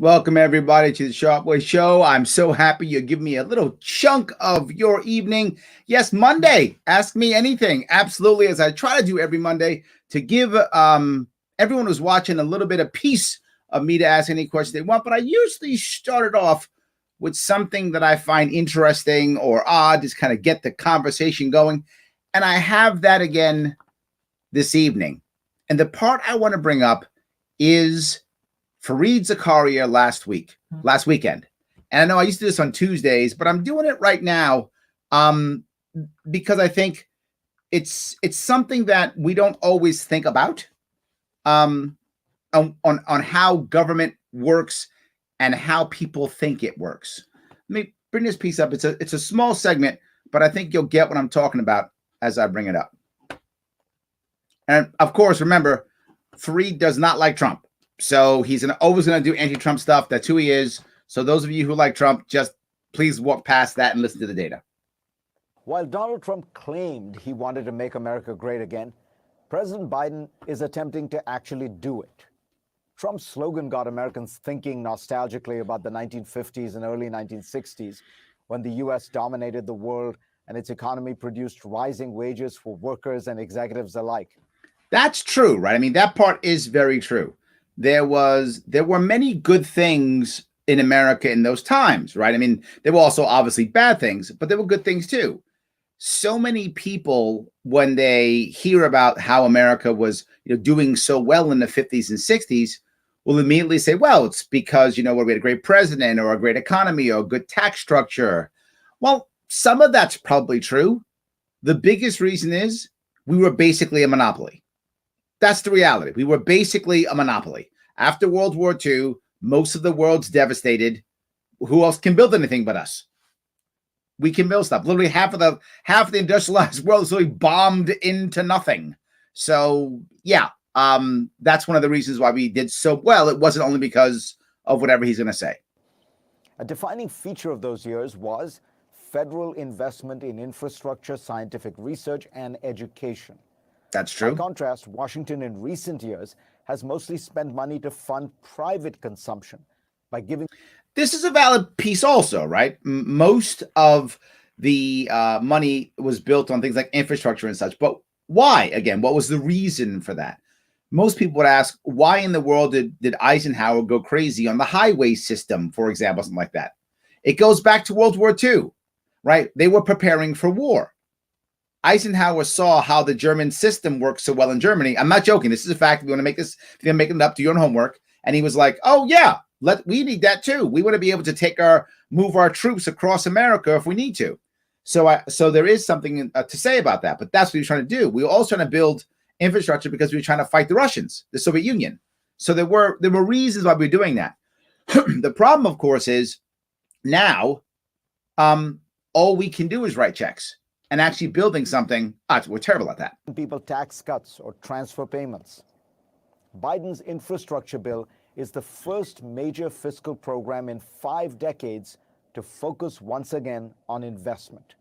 Welcome, everybody, to the Sharpe Way Show. I'm so happy you're giving me a little chunk of your evening. Yes, Monday. Ask me anything. Absolutely, as I try to do every Monday, to give everyone who's watching a little bit of piece of me to ask any question they want. But I usually start it off with something that I find interesting or odd, just kind of get the conversation going. And I have that again this evening. And the part I want to bring up is Fareed Zakaria last weekend. And I know I used to do this on Tuesdays, but I'm doing it right now because I think it's something that we don't always think about on how government works and how people think it works. Let me bring this piece up. It's a small segment, but I think you'll get what I'm talking about as I bring it up. And of course, remember, Fareed does not like Trump. So he's always going to do anti-Trump stuff. That's who he is. So those of you who like Trump, just please walk past that and listen to the data. While Donald Trump claimed he wanted to make America great again, President Biden is attempting to actually do it. Trump's slogan got Americans thinking nostalgically about the 1950s and early 1960s, when the U.S. dominated the world and its economy produced rising wages for workers and executives alike. That's true, right? I mean, that part is very true. There were many good things in America in those times, right? I mean, there were also obviously bad things, but there were good things too. So many people, when they hear about how America was, doing so well in the 50s and 60s, will immediately say, well, it's because, we had a great president or a great economy or a good tax structure. Well, some of that's probably true. The biggest reason is we were basically a monopoly. That's the reality. We were basically a monopoly. After World War II, most of the world's devastated. Who else can build anything but us? We can build stuff. Literally half of the industrialized world is really bombed into nothing. So yeah, that's one of the reasons why we did so well. It wasn't only because of whatever he's going to say. A defining feature of those years was federal investment in infrastructure, scientific research, and education. That's true. By contrast, Washington in recent years has mostly spent money to fund private consumption by giving. This is a valid piece also, right? Most of the money was built on things like infrastructure and such. But why? Again, what was the reason for that? Most people would ask, why in the world did Eisenhower go crazy on the highway system, for example, something like that? It goes back to World War II, right? They were preparing for war. Eisenhower saw how the German system works so well in Germany. I'm not joking. This is a fact. If you want to make this, if you're making it up, do your own homework. And he was like, oh yeah, we need that too. We want to be able to move our troops across America if we need to. So there is something to say about that, but that's what he was trying to do. We were also trying to build infrastructure because we were trying to fight the Russians, the Soviet Union. So there were reasons why we were doing that. The problem, of course, is now all we can do is write checks. And actually building something, we're terrible at that. People tax cuts or transfer payments. Biden's infrastructure bill is the first major fiscal program in 5 decades to focus once again on investment.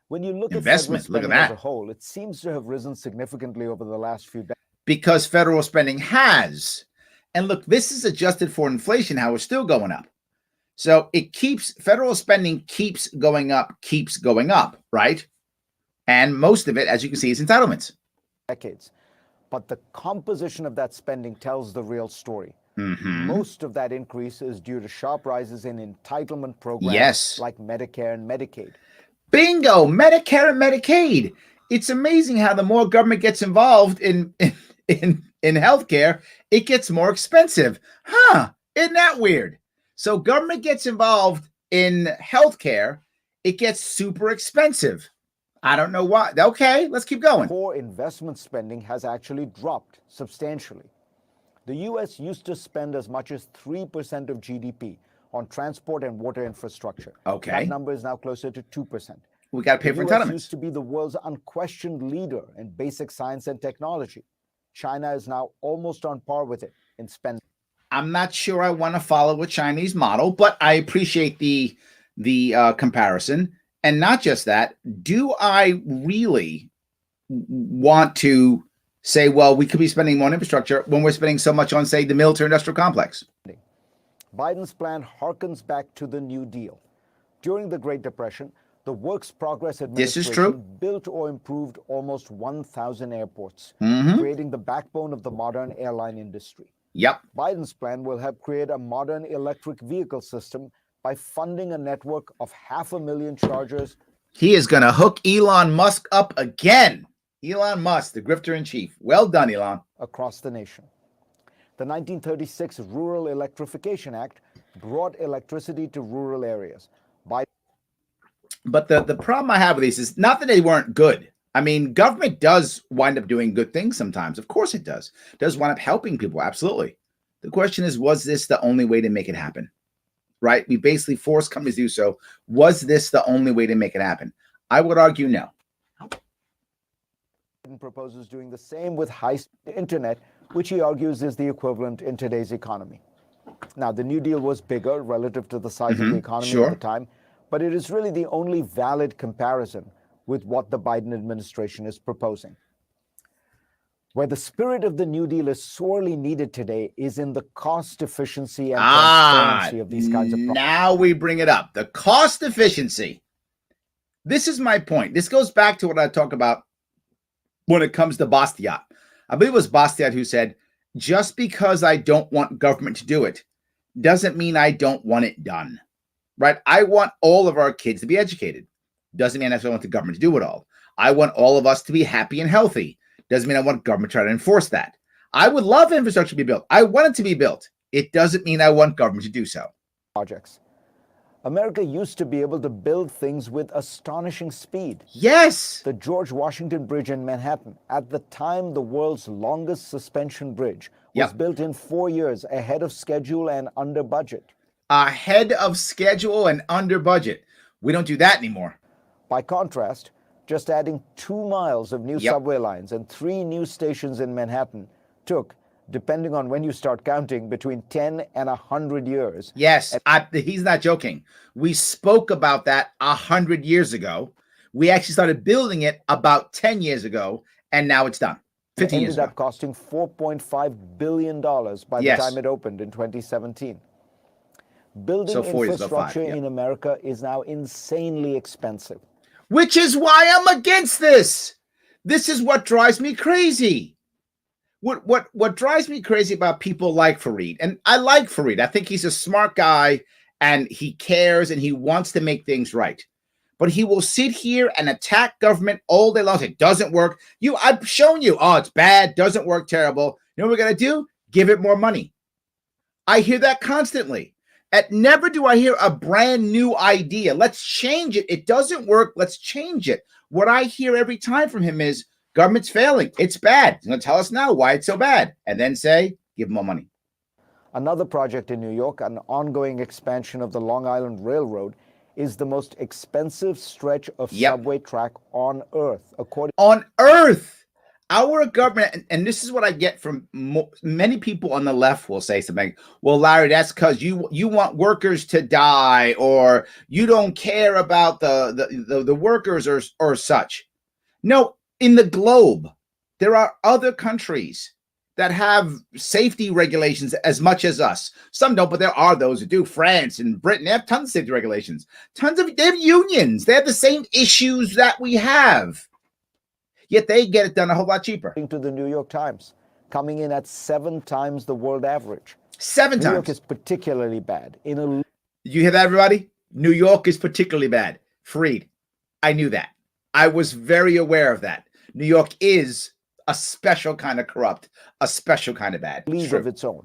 When you look at federal spending as a whole, it seems to have risen significantly over the last few decades. Because federal spending has. And look, this is adjusted for inflation, how it's still going up. So federal spending keeps going up, right? And most of it, as you can see, is entitlements. Decades. But the composition of that spending tells the real story. Mm-hmm. Most of that increase is due to sharp rises in entitlement programs like Medicare and Medicaid. Bingo, Medicare and Medicaid. It's amazing how the more government gets involved in healthcare, it gets more expensive. Isn't that weird? So government gets involved in healthcare, it gets super expensive. I don't know why. Okay, let's keep going. Core investment spending has actually dropped substantially. The U.S. used to spend as much as 3% of GDP on transport and water infrastructure. Okay. That number is now closer to 2%. We got to pay for entitlements. The U.S. used to be the world's unquestioned leader in basic science and technology. China is now almost on par with it in spending. I'm not sure I want to follow a Chinese model, but I appreciate the comparison. And not just that, do I really want to say, well, we could be spending more on infrastructure when we're spending so much on, say, the military industrial complex? Biden's plan harkens back to the New Deal. During the Great Depression, the Works Progress This is Administration true. built or improved almost 1,000 airports, Mhm. creating the backbone of the modern airline industry. Yep. Biden's plan will help create a modern electric vehicle system by funding a network of 500,000 chargers. He is going to hook Elon Musk up again. Elon Musk, the grifter in chief. Well done, Elon. Across the nation. The 1936 Rural Electrification Act brought electricity to rural areas. But the problem I have with these is not that they weren't good. I mean, government does wind up doing good things sometimes. Of course it does. It does wind up helping people. Absolutely. The question is, was this the only way to make it happen? Right? We basically forced companies to do so. Was this the only way to make it happen? I would argue no. Biden proposes doing the same with high-speed internet, which he argues is the equivalent in today's economy. Now, the New Deal was bigger relative to the size of the economy at the time, but it is really the only valid comparison with what the Biden administration is proposing. Where the spirit of the New Deal is sorely needed today is in the cost efficiency and transparency of these kinds of projects. Now we bring it up. The cost efficiency. This is my point. This goes back to what I talk about when it comes to Bastiat. I believe it was Bastiat who said, just because I don't want government to do it doesn't mean I don't want it done. Right? I want all of our kids to be educated. Doesn't mean I necessarily want the government to do it all. I want all of us to be happy and healthy. Doesn't mean I want government to try to enforce that. I would love infrastructure to be built. I want it to be built. It doesn't mean I want government to do so. Projects. America used to be able to build things with astonishing speed. Yes. The George Washington Bridge in Manhattan, at the time the world's longest suspension bridge, was built in 4 years ahead of schedule and under budget. Ahead of schedule and under budget. We don't do that anymore. By contrast, just adding 2 miles of new subway lines and 3 new stations in Manhattan took, depending on when you start counting, between 10 and 100 years. Yes, he's not joking. We spoke about that 100 years ago. We actually started building it about 10 years ago, and now it's done. 15 years ago. It ended up costing $4.5 billion by the time it opened in 2017. Building infrastructure in America is now insanely expensive. Which is why I'm against this. This is what drives me crazy. What drives me crazy about people like Fareed, and I like Fareed. I think he's a smart guy, and he cares, and he wants to make things right. But he will sit here and attack government all day long. It doesn't work. I've shown you. Oh, it's bad. Doesn't work. Terrible. You know what we're going to do? Give it more money. I hear that constantly. Never do I hear a brand new idea. Let's change it. It doesn't work. Let's change it. What I hear every time from him is government's failing. It's bad. He's going to tell us now why it's so bad. And then say, give him more money. Another project in New York, an ongoing expansion of the Long Island Railroad, is the most expensive stretch of subway track on Earth. On Earth! Our government, and this is what I get from many people on the left will say something. Well, Larry, that's because you want workers to die, or you don't care about the workers or such. No, in the globe, there are other countries that have safety regulations as much as us. Some don't, but there are those who do. France and Britain, they have tons of safety regulations. They have unions. They have the same issues that we have. Yet they get it done a whole lot cheaper. To the New York Times, coming in at 7 times the world average. 7 times. New York is particularly bad. You hear that, everybody? New York is particularly bad. Freed. I knew that. I was very aware of that. New York is a special kind of corrupt, a special kind of bad. League of its own.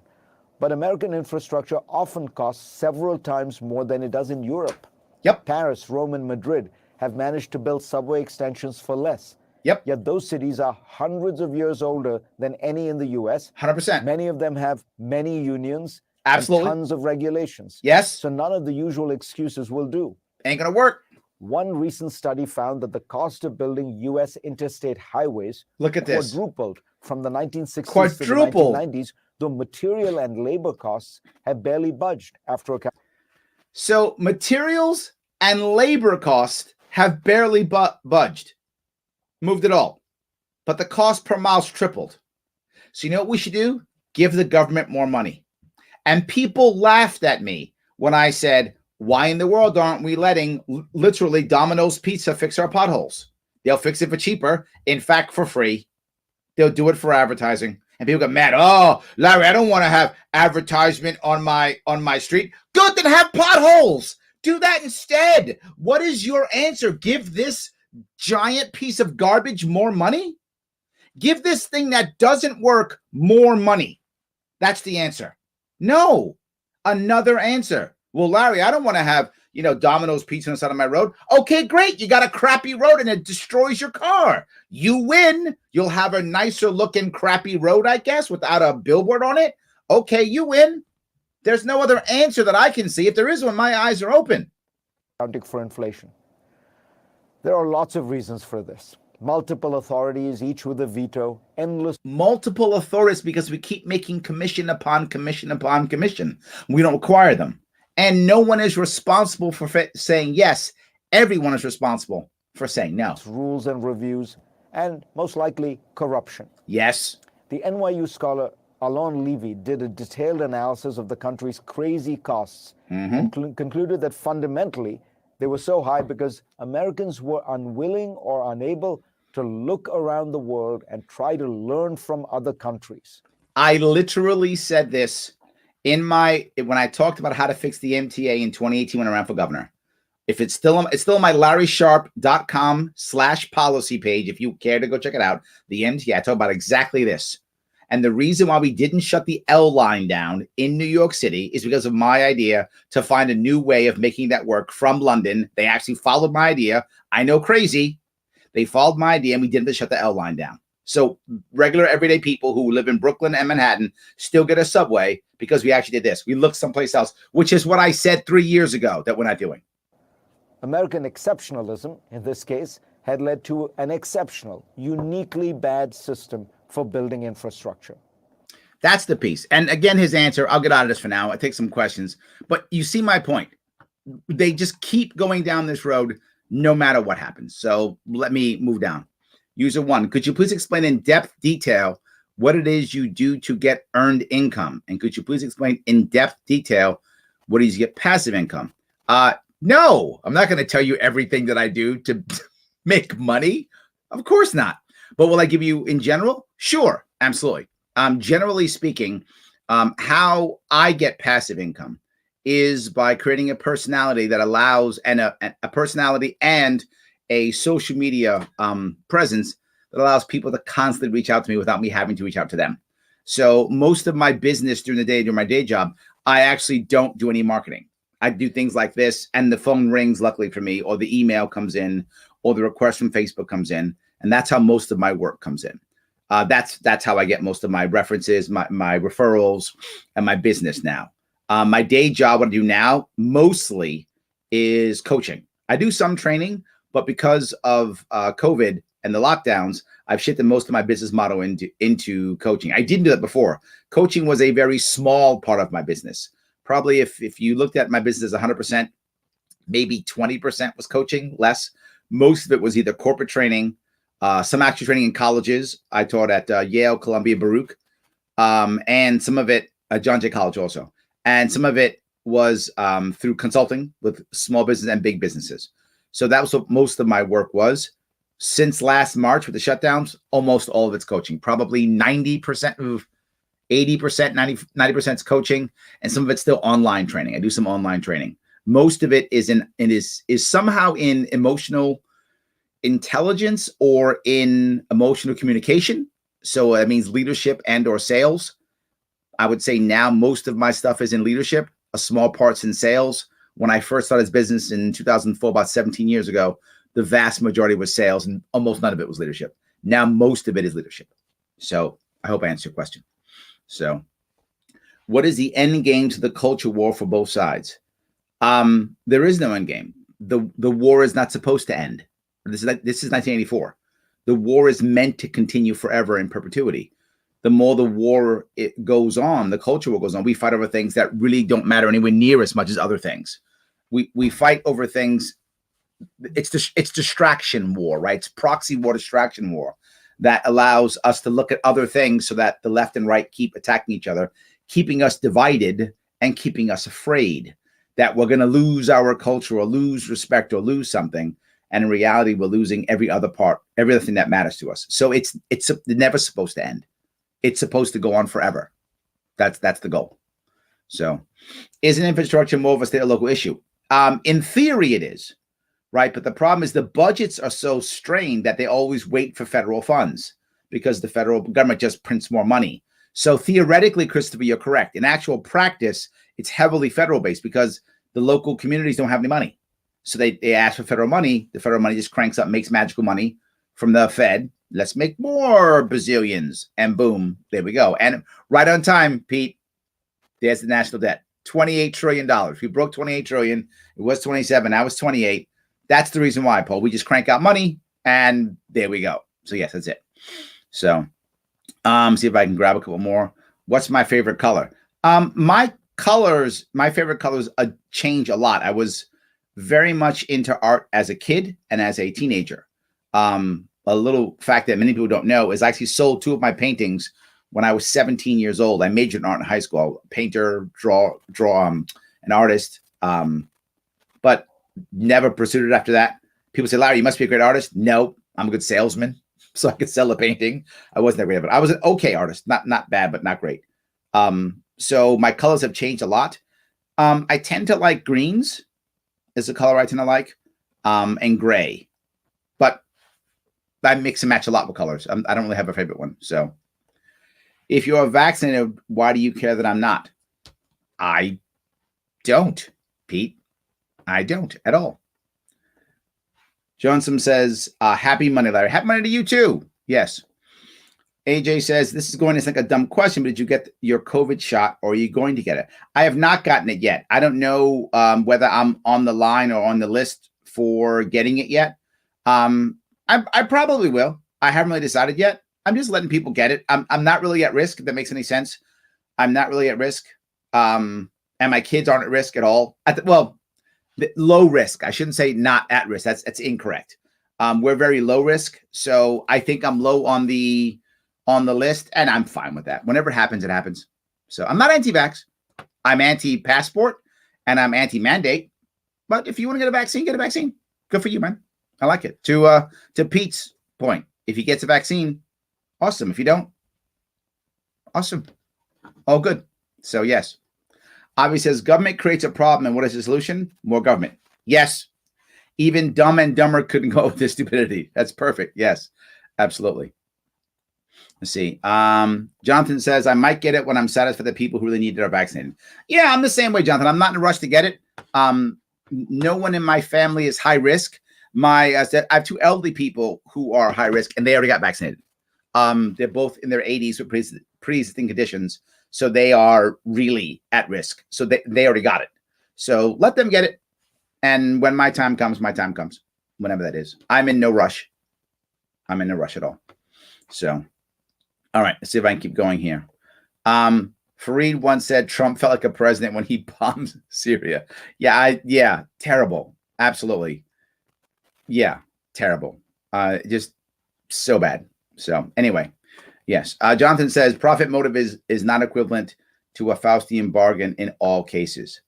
But American infrastructure often costs several times more than it does in Europe. Paris, Rome, and Madrid have managed to build subway extensions for less. Yet those cities are hundreds of years older than any in the U.S. 100%. Many of them have many unions. Absolutely. And tons of regulations. Yes. So none of the usual excuses will do. Ain't going to work. One recent study found that the cost of building U.S. interstate highways quadrupled from the 1960s to the 1990s, though material and labor costs have barely budged after a... So materials and labor costs have barely budged. Moved at all. But the cost per mile's tripled. So you know what we should do? Give the government more money. And people laughed at me when I said, why in the world aren't we letting literally Domino's Pizza fix our potholes? They'll fix it for cheaper. In fact, for free. They'll do it for advertising. And people get mad. Oh, Larry, I don't want to have advertisement on my street. Good, then have potholes. Do that instead. What is your answer? Give this giant piece of garbage more money? Give this thing that doesn't work more money. That's the answer. No. Another answer. Well, Larry, I don't want to have, Domino's Pizza on the side of my road. Okay, great. You got a crappy road and it destroys your car. You win. You'll have a nicer looking crappy road, I guess, without a billboard on it. Okay, you win. There's no other answer that I can see. If there is one, my eyes are open. Accounting for inflation. There are lots of reasons for this. Multiple authorities, each with a veto, endless. Multiple authorities because we keep making commission upon commission upon commission. We don't require them. And no one is responsible for saying yes. Everyone is responsible for saying no. Rules and reviews, and most likely corruption. Yes. The NYU scholar Alon Levy did a detailed analysis of the country's crazy costs and concluded that fundamentally they were so high because Americans were unwilling or unable to look around the world and try to learn from other countries. I literally said this when I talked about how to fix the MTA in 2018 when I ran for governor. If it's still on my LarrySharpe.com/policy page, if you care to go check it out, the MTA, I talk about exactly this. And the reason why we didn't shut the L line down in New York City is because of my idea to find a new way of making that work from London. They actually followed my idea. I know, crazy. They followed my idea and we didn't shut the L line down. So regular everyday people who live in Brooklyn and Manhattan still get a subway because we actually did this. We looked someplace else, which is what I said 3 years ago that we're not doing. American exceptionalism, in this case, had led to an exceptional, uniquely bad system for building infrastructure. That's the piece. And again, his answer, I'll get out of this for now. I'll take some questions. But you see my point. They just keep going down this road no matter what happens. So let me move down. User 1, could you please explain in depth detail what it is you do to get earned income? And could you please explain in depth detail what it is you get passive income? No, I'm not going to tell you everything that I do to make money. Of course not. But will I give you in general? Sure, absolutely. Generally speaking, how I get passive income is by creating a personality that allows, and a personality and a social media presence that allows people to constantly reach out to me without me having to reach out to them. So most of my business during the day, during my day job, I actually don't do any marketing. I do things like this, and the phone rings, luckily for me, or the email comes in, or the request from Facebook comes in, and that's how most of my work comes in. That's how I get most of my references, my referrals, and my business now. My day job, what I do now, mostly is coaching. I do some training, but because of COVID and the lockdowns, I've shifted most of my business model into coaching. I didn't do that before. Coaching was a very small part of my business. Probably if you looked at my business as 100%, maybe 20% was coaching, less. Most of it was either corporate training, some actual training in colleges. I taught at Yale, Columbia, Baruch, and some of it at John Jay College also. And some of it was through consulting with small business and big businesses. So that was what most of my work was. Since last March with the shutdowns, almost all of it's coaching. Probably 90% of 80%, 90% is coaching, and some of it's still online training. I do some online training. Most of it is somehow in emotional intelligence or in emotional communication. So that means leadership and or sales. I would say now most of my stuff is in leadership, a small part's in sales. When I first started this business in 2004, about 17 years ago, the vast majority was sales and almost none of it was leadership. Now most of it is leadership. So I hope I answered your question. So what is the end game to the culture war for both sides? There is no end game. The war is not supposed to end. This is 1984. The war is meant to continue forever in perpetuity. The more the war it goes on, the culture war goes on. We fight over things that really don't matter anywhere near as much as other things. We fight over things. It's distraction war, right? It's proxy war, distraction war that allows us to look at other things so that the left and right keep attacking each other, keeping us divided and keeping us afraid that we're going to lose our culture or lose respect or lose something. And in reality, we're losing every other part, everything that matters to us. So it's never supposed to end. It's supposed to go on forever. That's the goal. So is an infrastructure more of a state or local issue? In theory, it is, right? But the problem is the budgets are so strained that they always wait for federal funds because the federal government just prints more money. So theoretically, Christopher, you're correct. In actual practice, it's heavily federal based because the local communities don't have any money. So they ask for federal money. The federal money just cranks up, makes magical money from the Fed. Let's make more bazillions. And boom, there we go. And right on time, Pete, there's the national debt. $28 trillion. We broke 28 trillion. It was 27. Now it's 28. That's the reason why, Paul. We just crank out money and there we go. So yes, that's it. So see if I can grab a couple more. What's my favorite color? My favorite colors change a lot. I was very much into art as a kid and as a teenager. A little fact that many people don't know is I actually sold 2 of my paintings when I was 17 years old. I majored in art in high school. Painter, draw, an artist, but never pursued it after that. People say, Larry, you must be a great artist. No, I'm a good salesman, so I could sell a painting. I wasn't that great, but I was an okay artist. Not bad, but not great. So my colors have changed a lot. I tend to like greens is the color I tend to like, and gray. But I mix and match a lot with colors. I don't really have a favorite one. So if you're vaccinated, why do you care that I'm not? I don't, Pete. I don't at all. Johnson says, happy Monday, Larry. Happy Monday to you too. Yes. AJ says, this is going to sound like a dumb question, but did you get your COVID shot or are you going to get it? I have not gotten it yet. I don't know whether I'm on the line or on the list for getting it yet. I probably will. I haven't really decided yet. I'm just letting people get it. I'm not really at risk, if that makes any sense. I'm not really at risk. And my kids aren't at risk at all. Low risk. I shouldn't say not at risk. That's incorrect. We're very low risk. So I think I'm low on the list, and I'm fine with that. Whenever it happens, it happens. So I'm not anti-vax. I'm anti-passport, and I'm anti-mandate. But if you want to get a vaccine, get a vaccine. Good for you, man. I like it. To Pete's point, if he gets a vaccine, awesome. If you don't, awesome. All good. So yes. Avi says, government creates a problem, and what is the solution? More government. Yes. Even Dumb and Dumber couldn't go with this stupidity. That's perfect. Yes, absolutely. Let's see. Jonathan says, I might get it when I'm satisfied the people who really need it are vaccinated. Yeah, I'm the same way, Jonathan. I'm not in a rush to get it. No one in my family is high risk. I have 2 elderly people who are high risk, and they already got vaccinated. They're both in their 80s with pre-existing conditions, so they are really at risk. So they already got it. So let them get it. And when my time comes, whenever that is. I'm in no rush. I'm in no rush at all. So, all right, let's see if I can keep going here. Fareed once said Trump felt like a president when he bombed Syria. Yeah, terrible. Absolutely. Yeah, terrible. Just so bad. So anyway, yes. Jonathan says profit motive is not equivalent to a Faustian bargain in all cases.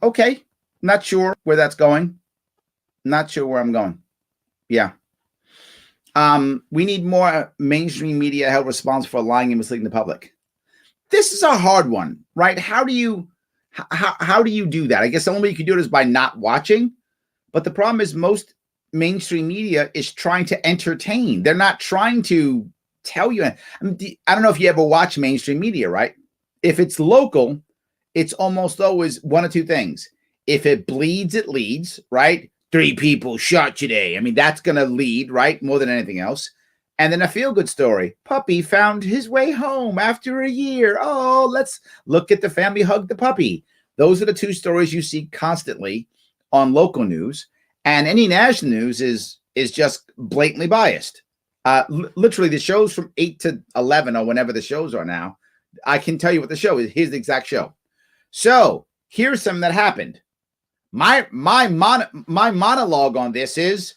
Okay. Not sure where that's going. Not sure where I'm going. Yeah. We need more mainstream media held responsible for lying and misleading the public. This is a hard one, right? How do you do that? I guess the only way you can do it is by not watching. But the problem is most mainstream media is trying to entertain. They're not trying to tell you. I don't know if you ever watch mainstream media, right? If it's local, it's almost always one of 2 things. If it bleeds, it leads, right? 3 people shot today. I mean, that's going to lead, right? More than anything else. And then a feel-good story. Puppy found his way home after a year. Oh, let's look at the family hug the puppy. Those are the 2 stories you see constantly on local news. And any national news is just blatantly biased. Literally, the shows from 8 to 11 or whenever the shows are now, I can tell you what the show is. Here's the exact show. So here's something that happened. My monologue on this is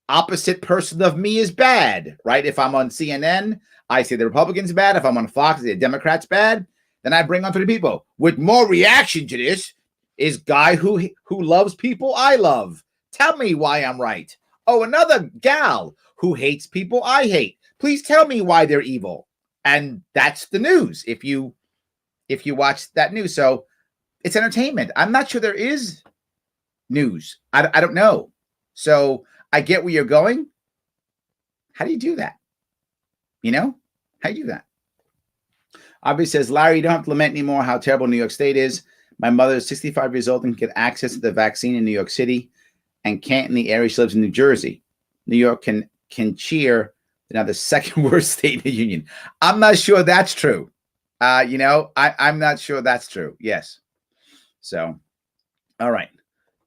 opposite person of me is bad, right? If I'm on CNN, I say the Republicans bad. If I'm on Fox, I say the Democrats bad. Then I bring on 3 people. With more reaction to this is guy who loves people I love. Tell me why I'm right. Oh, another gal who hates people I hate. Please tell me why they're evil. And that's the news. If you watch that news, so it's entertainment. I'm not sure there is news. I don't know. So I get where you're going. How do you do that? You know, how do you do that? Abby says, Larry, you don't have to lament anymore how terrible New York State is. My mother is 65 years old and can get access to the vaccine in New York City and can't in the area. She lives in New Jersey. New York can cheer. They're now the second worst state in the union. I'm not sure that's true. I'm not sure that's true. Yes. So, all right.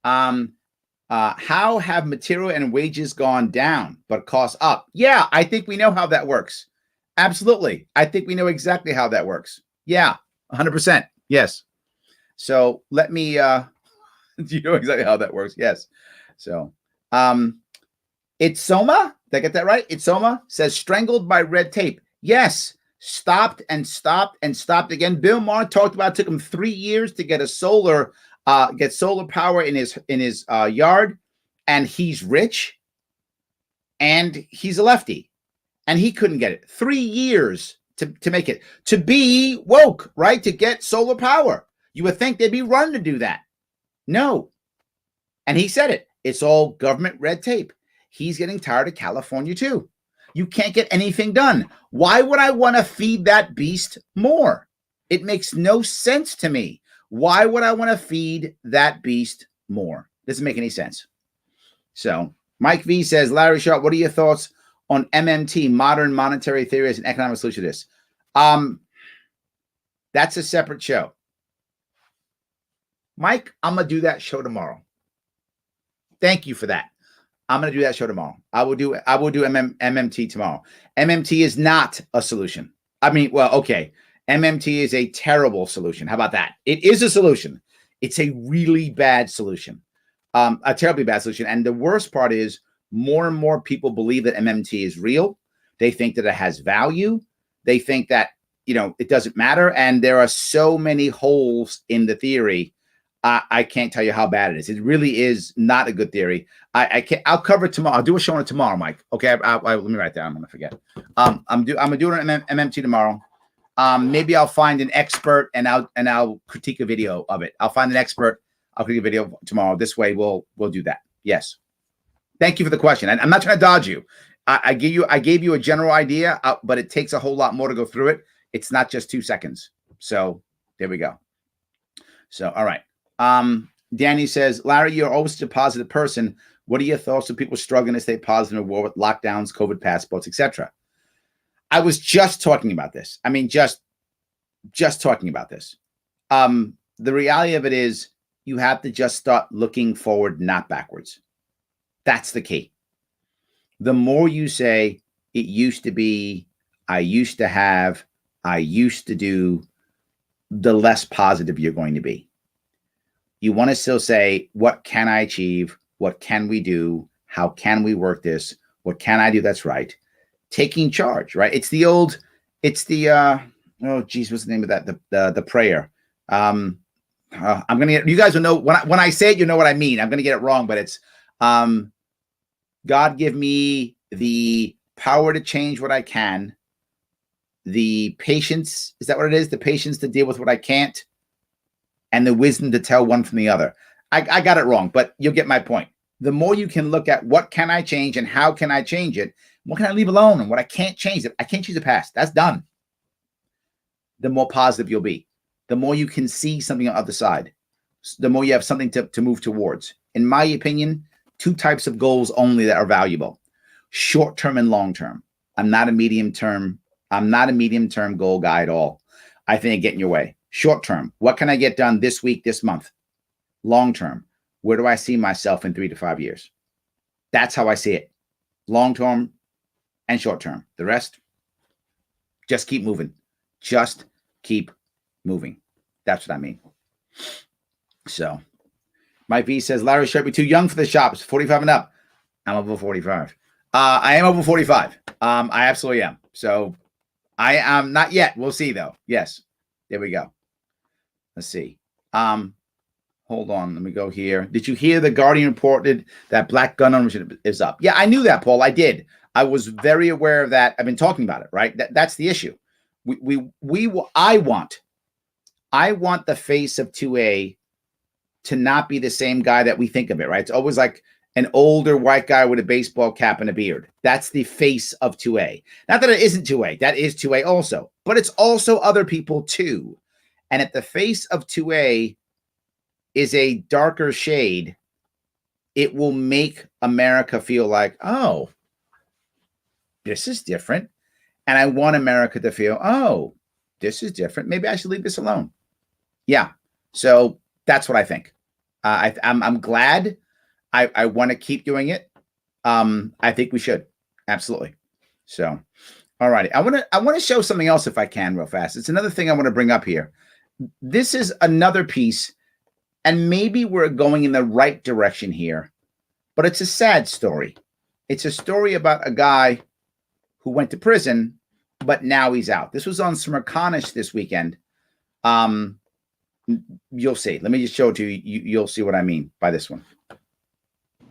How have material and wages gone down, but costs up? Yeah, I think we know how that works. Absolutely. I think we know exactly how that works. Yeah, 100%. Yes. So let me, do you know exactly how that works? Yes. So, Itsoma, did I get that right? Itsoma says strangled by red tape. Yes. Stopped and stopped and stopped again. Bill Maher talked about it took him 3 years to get solar power in his yard, and he's rich and he's a lefty and he couldn't get it. 3 years to make it, to be woke, right? To get solar power. You would think they'd be running to do that. No. And he said it. It's all government red tape. He's getting tired of California too. You can't get anything done. Why would I want to feed that beast more? It makes no sense to me. Why would I want to feed that beast more? Doesn't make any sense. So Mike V says, Larry Sharpe, what are your thoughts on MMT, modern monetary theory as an economic solution to this? That's a separate show. Mike, I'm going to do that show tomorrow. Thank you for that. I'm going to do that show tomorrow. I will do MMT tomorrow. MMT is not a solution. I mean, well, okay. MMT is a terrible solution. How about that? It is a solution. It's a really bad solution, a terribly bad solution. And the worst part is more and more people believe that MMT is real. They think that it has value. They think that, it doesn't matter. And there are so many holes in the theory. I can't tell you how bad it is. It really is not a good theory. I can't. I'll cover it tomorrow. I'll do a show on it tomorrow, Mike. Okay. Let me write that. I'm gonna forget. I'm gonna do it on MMT tomorrow. Maybe I'll find an expert and I'll critique a video of it. I'll find an expert. I'll critique a video tomorrow. This way we'll do that. Yes. Thank you for the question. I'm not trying to dodge you. I gave you a general idea, but it takes a whole lot more to go through it. It's not just 2 seconds. So there we go. So all right. Danny says, Larry, you're always a positive person. What are your thoughts on people struggling to stay positive in a war with lockdowns, COVID passports, etc.? I was just talking about this. I mean, just talking about this. The reality of it is you have to just start looking forward, not backwards. That's the key. The more you say, it used to be, I used to have, I used to do, the less positive you're going to be. You want to still say, what can I achieve? What can we do? How can we work this? What can I do that's right? Taking charge, right? It's the oh geez, what's the name of that? The prayer. I'm gonna get, you guys will know when I say it, you know what I mean. I'm gonna get it wrong, but it's God give me the power to change what I can, the patience, is that what it is? The patience to deal with what I can't, and the wisdom to tell one from the other. I got it wrong, but you'll get my point. The more you can look at what can I change and how can I change it, what can I leave alone and what I can't change. I can't change the past. That's done. The more positive you'll be. The more you can see something on the other side. The more you have something to move towards. In my opinion, 2 types of goals only that are valuable. Short-term and long-term. I'm not a medium-term goal guy at all. I think I get in your way. Short-term, what can I get done this week, this month? Long-term, where do I see myself in 3 to 5 years? That's how I see it. Long-term and short-term. The rest, just keep moving. Just keep moving. That's what I mean. So, Mike V says, Larry Sharpe, too young for the shops, 45 and up. I'm over 45. I am over 45. I absolutely am. So I am not yet. We'll see though. Yes. There we go. Let's see. Hold on. Let me go here. Did you hear the Guardian reported that black gun ownership is up? Yeah, I knew that, Paul. I did. I was very aware of that. I've been talking about it, right? That's the issue. I want the face of 2A to not be the same guy that we think of it, right? It's always like an older white guy with a baseball cap and a beard. That's the face of 2A. Not that it isn't 2A. That is 2A also. But it's also other people too. And if the face of 2A is a darker shade, it will make America feel like, oh, this is different. And I want America to feel, oh, this is different. Maybe I should leave this alone. Yeah. So that's what I think. I'm glad. I want to keep doing it. I think we should. Absolutely. So, all righty. I want to show something else if I can real fast. It's another thing I want to bring up here. This is another piece, and maybe we're going in the right direction here, but it's a sad story. It's a story about a guy who went to prison, but now he's out. This was on Smirconish this weekend. You'll see. Let me just show it to you. You'll see what I mean by this one.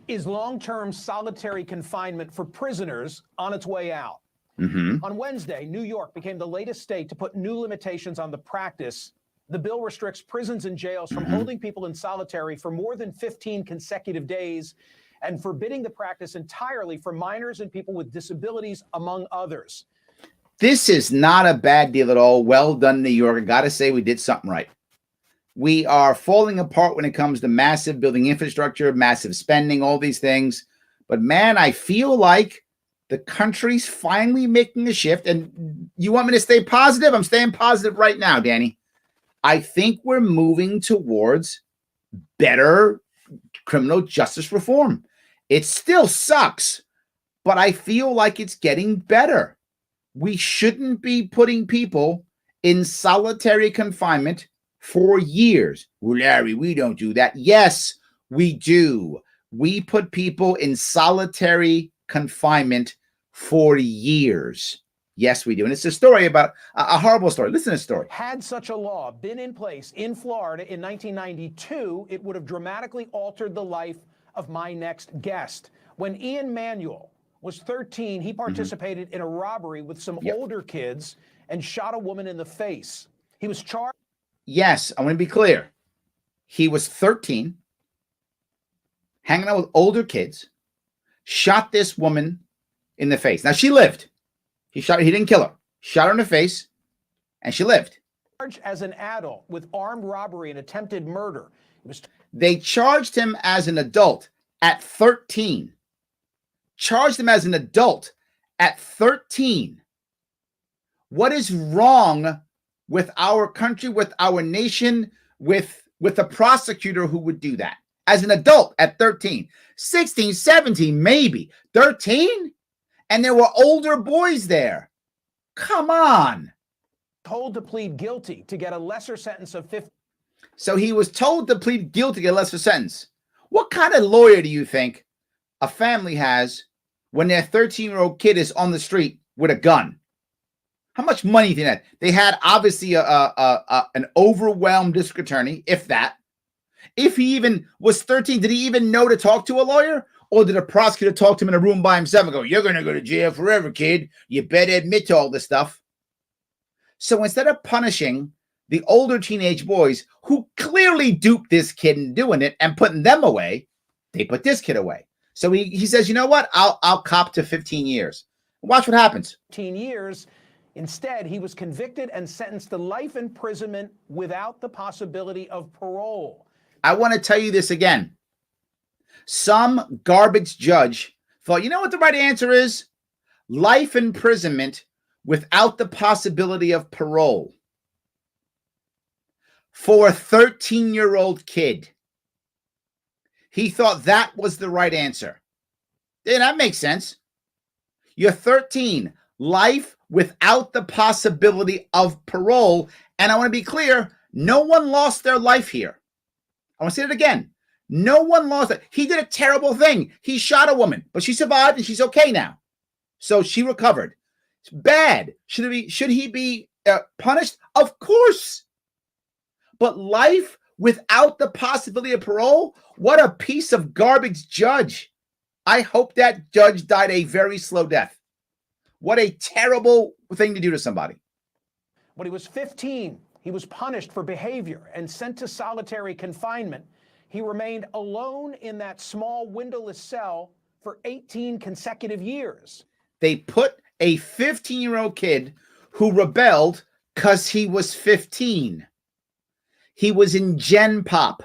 Is long-term solitary confinement for prisoners on its way out? Mm-hmm. On Wednesday, New York became the latest state to put new limitations on the practice. The bill restricts prisons and jails from holding people in solitary for more than 15 consecutive days and forbidding the practice entirely for minors and people with disabilities, among others. This is not a bad deal at all. Well done, New York. I got to say we did something right. We are falling apart when it comes to massive building infrastructure, massive spending, all these things. But man, I feel like the country's finally making a shift. And you want me to stay positive? I'm staying positive right now, Danny. I think we're moving towards better criminal justice reform. It still sucks, but I feel like it's getting better. We shouldn't be putting people in solitary confinement for years. Well, Larry, we don't do that. Yes, we do. We put people in solitary confinement for years. Yes, we do. And it's a story about a horrible story. Listen to the story. Had such a law been in place in Florida in 1992, it would have dramatically altered the life of my next guest. When Ian Manuel was 13, he participated in a robbery with some older kids and shot a woman in the face. He was charged. Yes, I want to be clear. He was 13, hanging out with older kids, shot this woman in the face. Now, she lived. He didn't kill her. Shot her in the face, and she lived. Charged as an adult with armed robbery and attempted murder. They charged him as an adult at 13. Charged him as an adult at 13. What is wrong with our country, with our nation, with a prosecutor who would do that? As an adult at 13, 16, 17, maybe 13. And there were older boys there. Come on. Told to plead guilty to get a lesser sentence of 50. So he was told to plead guilty to get a lesser sentence. What kind of lawyer do you think a family has when their 13-year-old kid is on the street with a gun? How much money do you think that? They had obviously an overwhelmed district attorney, if that. If he even was 13, did he even know to talk to a lawyer? Or did a prosecutor talk to him in a room by himself and go, you're going to go to jail forever, kid. You better admit to all this stuff. So instead of punishing the older teenage boys who clearly duped this kid in doing it and putting them away, they put this kid away. So he says, you know what? I'll cop to 15 years. Watch what happens. 15 years. Instead, he was convicted and sentenced to life imprisonment without the possibility of parole. I want to tell you this again. Some garbage judge thought, you know what the right answer is? Life imprisonment without the possibility of parole for a 13-year-old kid. He thought that was the right answer. Yeah, that makes sense. You're 13, life without the possibility of parole. And I want to be clear, no one lost their life here. I want to say it again. No one lost it. He did a terrible thing. He shot a woman, but she survived and she's okay now. So she recovered. It's bad. Should he be punished? Of course. But life without the possibility of parole? What a piece of garbage judge. I hope that judge died a very slow death. What a terrible thing to do to somebody. When he was 15, he was punished for behavior and sent to solitary confinement. He remained alone in that small windowless cell for 18 consecutive years. They put a 15-year-old kid who rebelled because he was 15. He was in Gen Pop,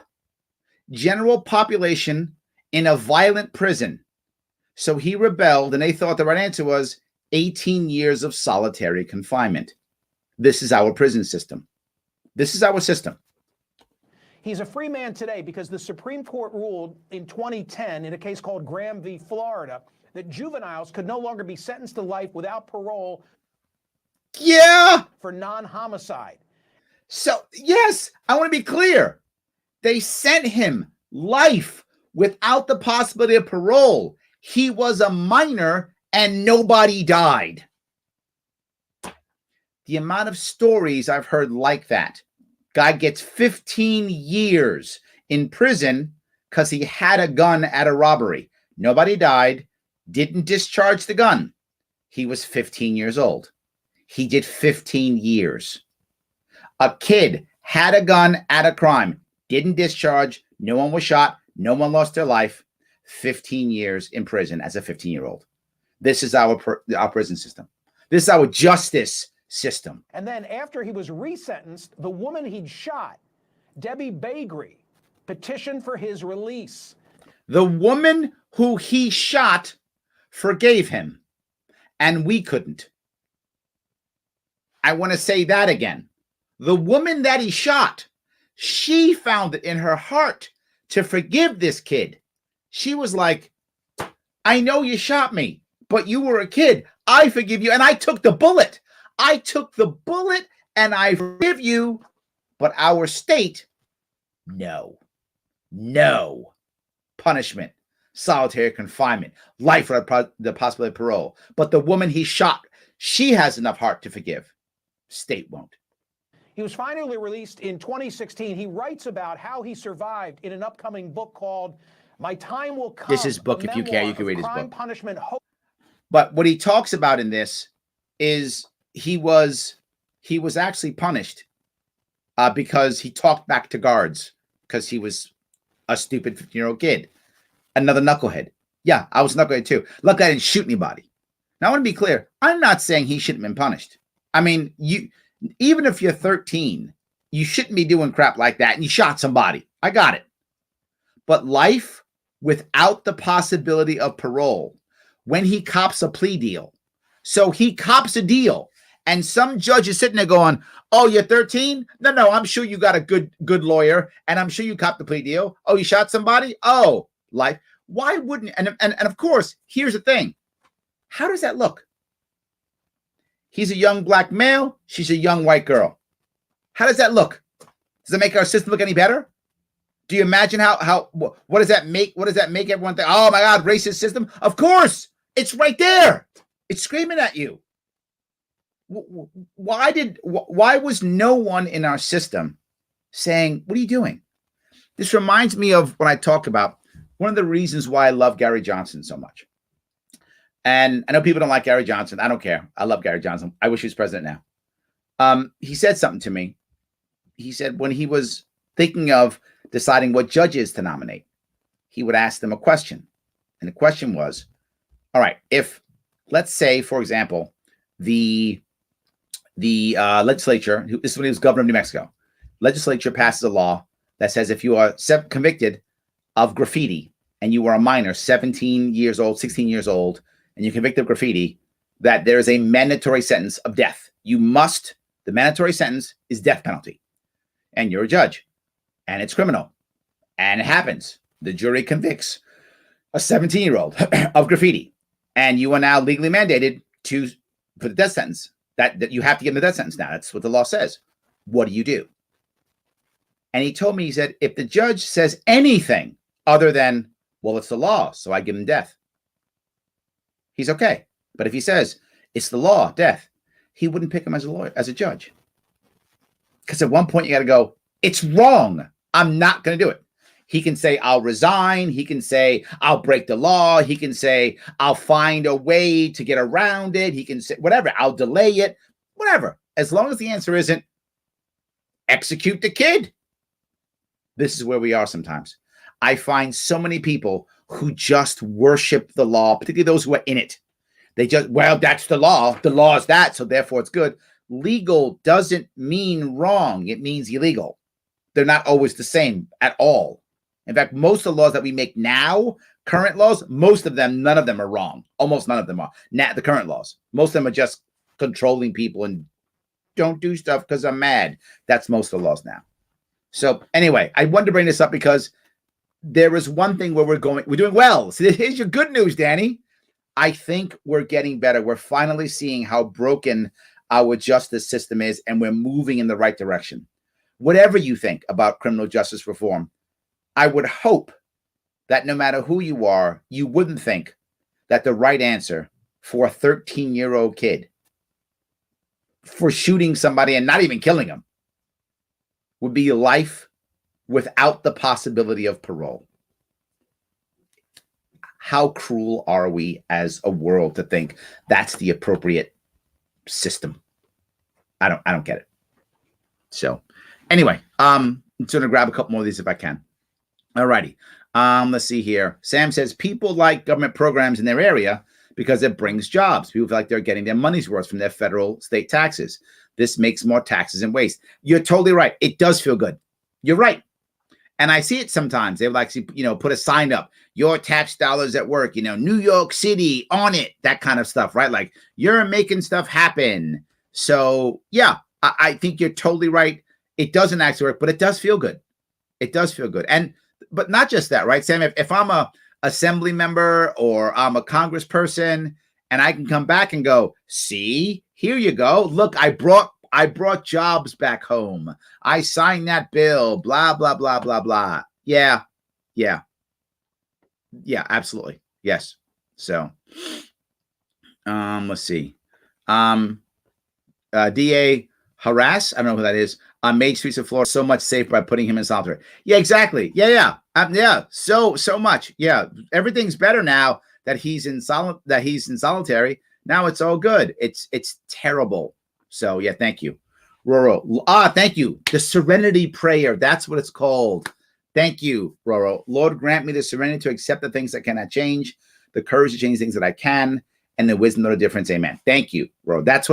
general population, in a violent prison. So he rebelled, and they thought the right answer was 18 years of solitary confinement. This is our prison system. This is our system. He's a free man today because the Supreme Court ruled in 2010 in a case called Graham v. Florida that juveniles could no longer be sentenced to life without parole. Yeah. For non-homicide. So, yes, I want to be clear. They sent him life without the possibility of parole. He was a minor and nobody died. The amount of stories I've heard like that. Guy gets 15 years in prison because he had a gun at a robbery. Nobody died, didn't discharge the gun. He was 15 years old. He did 15 years. A kid had a gun at a crime, didn't discharge, no one was shot, no one lost their life. 15 years in prison as a 15-year-old. This is our prison system. This is our justice system. And then after he was resentenced, the woman he'd shot, Debbie Bagri, petitioned for his release. The woman who he shot forgave him, and we couldn't. I want to say that again. The woman that he shot, she found it in her heart to forgive this kid. She was like, I know you shot me, but you were a kid. I forgive you. And I took the bullet. I took the bullet and I forgive you. But our state, no. Punishment, solitary confinement, life without the possibility of parole. But the woman he shot, she has enough heart to forgive. State won't. He was finally released in 2016. He writes about how he survived in an upcoming book called My Time Will Come. This is book. If you care, you can read his crime, book. Punishment, Hope. But what he talks about in this is he was actually punished because he talked back to guards because he was a stupid 15-year-old kid. Another knucklehead. Yeah, I was a knucklehead too. Luckily, I didn't shoot anybody. Now, I want to be clear. I'm not saying he shouldn't have been punished. I mean, even if you're 13, you shouldn't be doing crap like that and you shot somebody. I got it. But life without the possibility of parole, when he cops a plea deal. So he cops a deal and some judge is sitting there going, oh, you're 13? No, I'm sure you got a good lawyer and I'm sure you copped the plea deal. Oh, you shot somebody? Oh, life. Why wouldn't, and of course, here's the thing. How does that look? He's a young black male. She's a young white girl. How does that look? Does it make our system look any better? Do you imagine what does that make? What does that make everyone think? Oh my God, racist system. Of course, it's right there. It's screaming at you. Why was no one in our system saying, what are you doing? This reminds me of when I talked about one of the reasons why I love Gary Johnson so much. And I know people don't like Gary Johnson. I don't care. I love Gary Johnson. I wish he was president now. He said something to me. He said when he was thinking of deciding what judges to nominate, he would ask them a question. And the question was, all right, if, let's say, for example, the legislature, this is when he was governor of New Mexico, legislature passes a law that says if you are convicted of graffiti and you are a minor, 17 years old, 16 years old, and you're convicted of graffiti, that there is a mandatory sentence of death. The mandatory sentence is death penalty. And you're a judge. And it's criminal. And it happens. The jury convicts a 17-year-old of graffiti. And you are now legally mandated to put the death sentence. That you have to give him the death sentence now. That's what the law says. What do you do? And he told me, he said, if the judge says anything other than, well, it's the law, so I give him death. He's okay. But if he says it's the law, death, he wouldn't pick him as a lawyer, as a judge. Because at one point you got to go, it's wrong. I'm not going to do it. He can say, I'll resign. He can say, I'll break the law. He can say, I'll find a way to get around it. He can say, whatever, I'll delay it, whatever. As long as the answer isn't execute the kid. This is where we are sometimes. I find so many people who just worship the law, particularly those who are in it. They just, well, that's the law. The law is that, so therefore it's good. Legal doesn't mean wrong. It means illegal. They're not always the same at all. In fact, most of the laws that we make now, current laws, most of them, none of them are wrong. Almost none of them are. Now, the current laws, most of them are just controlling people and don't do stuff because I'm mad. That's most of the laws now. So anyway, I wanted to bring this up because there is one thing where we're doing well. So here's your good news, Danny. I think we're getting better. We're finally seeing how broken our justice system is, and we're moving in the right direction. Whatever you think about criminal justice reform, I would hope that no matter who you are, you wouldn't think that the right answer for a 13-year-old kid for shooting somebody and not even killing him would be life without the possibility of parole. How cruel are we as a world to think that's the appropriate system? I don't get it. So anyway, I'm going to grab a couple more of these if I can. All righty. Let's see here. Sam says people like government programs in their area because it brings jobs. People feel like they're getting their money's worth from their federal state taxes. This makes more taxes and waste. You're totally right. It does feel good. You're right. And I see it sometimes. They like to, put a sign up, your tax dollars at work, New York City on it, that kind of stuff, right? Like you're making stuff happen. So yeah, I think you're totally right. It doesn't actually work, but it does feel good. It does feel good. But not just that, right, Sam? If I'm a assembly member or I'm a congressperson and I can come back and go, see, here you go. Look, I brought jobs back home. I signed that bill, blah, blah, blah, blah, blah. Yeah, absolutely. Yes. So, let's see. DA Harass, I don't know who that is, made streets of Florida so much safer by putting him in solitary. Yeah, exactly. Yeah. So much. Yeah. Everything's better now that he's in solitary. Now it's all good. It's terrible. So yeah, thank you. Roro. Thank you. The Serenity Prayer. That's what it's called. Thank you, Roro. Lord, grant me the serenity to accept the things that cannot change, the courage to change things that I can, and the wisdom to know the difference. Amen. Thank you, Roro. That's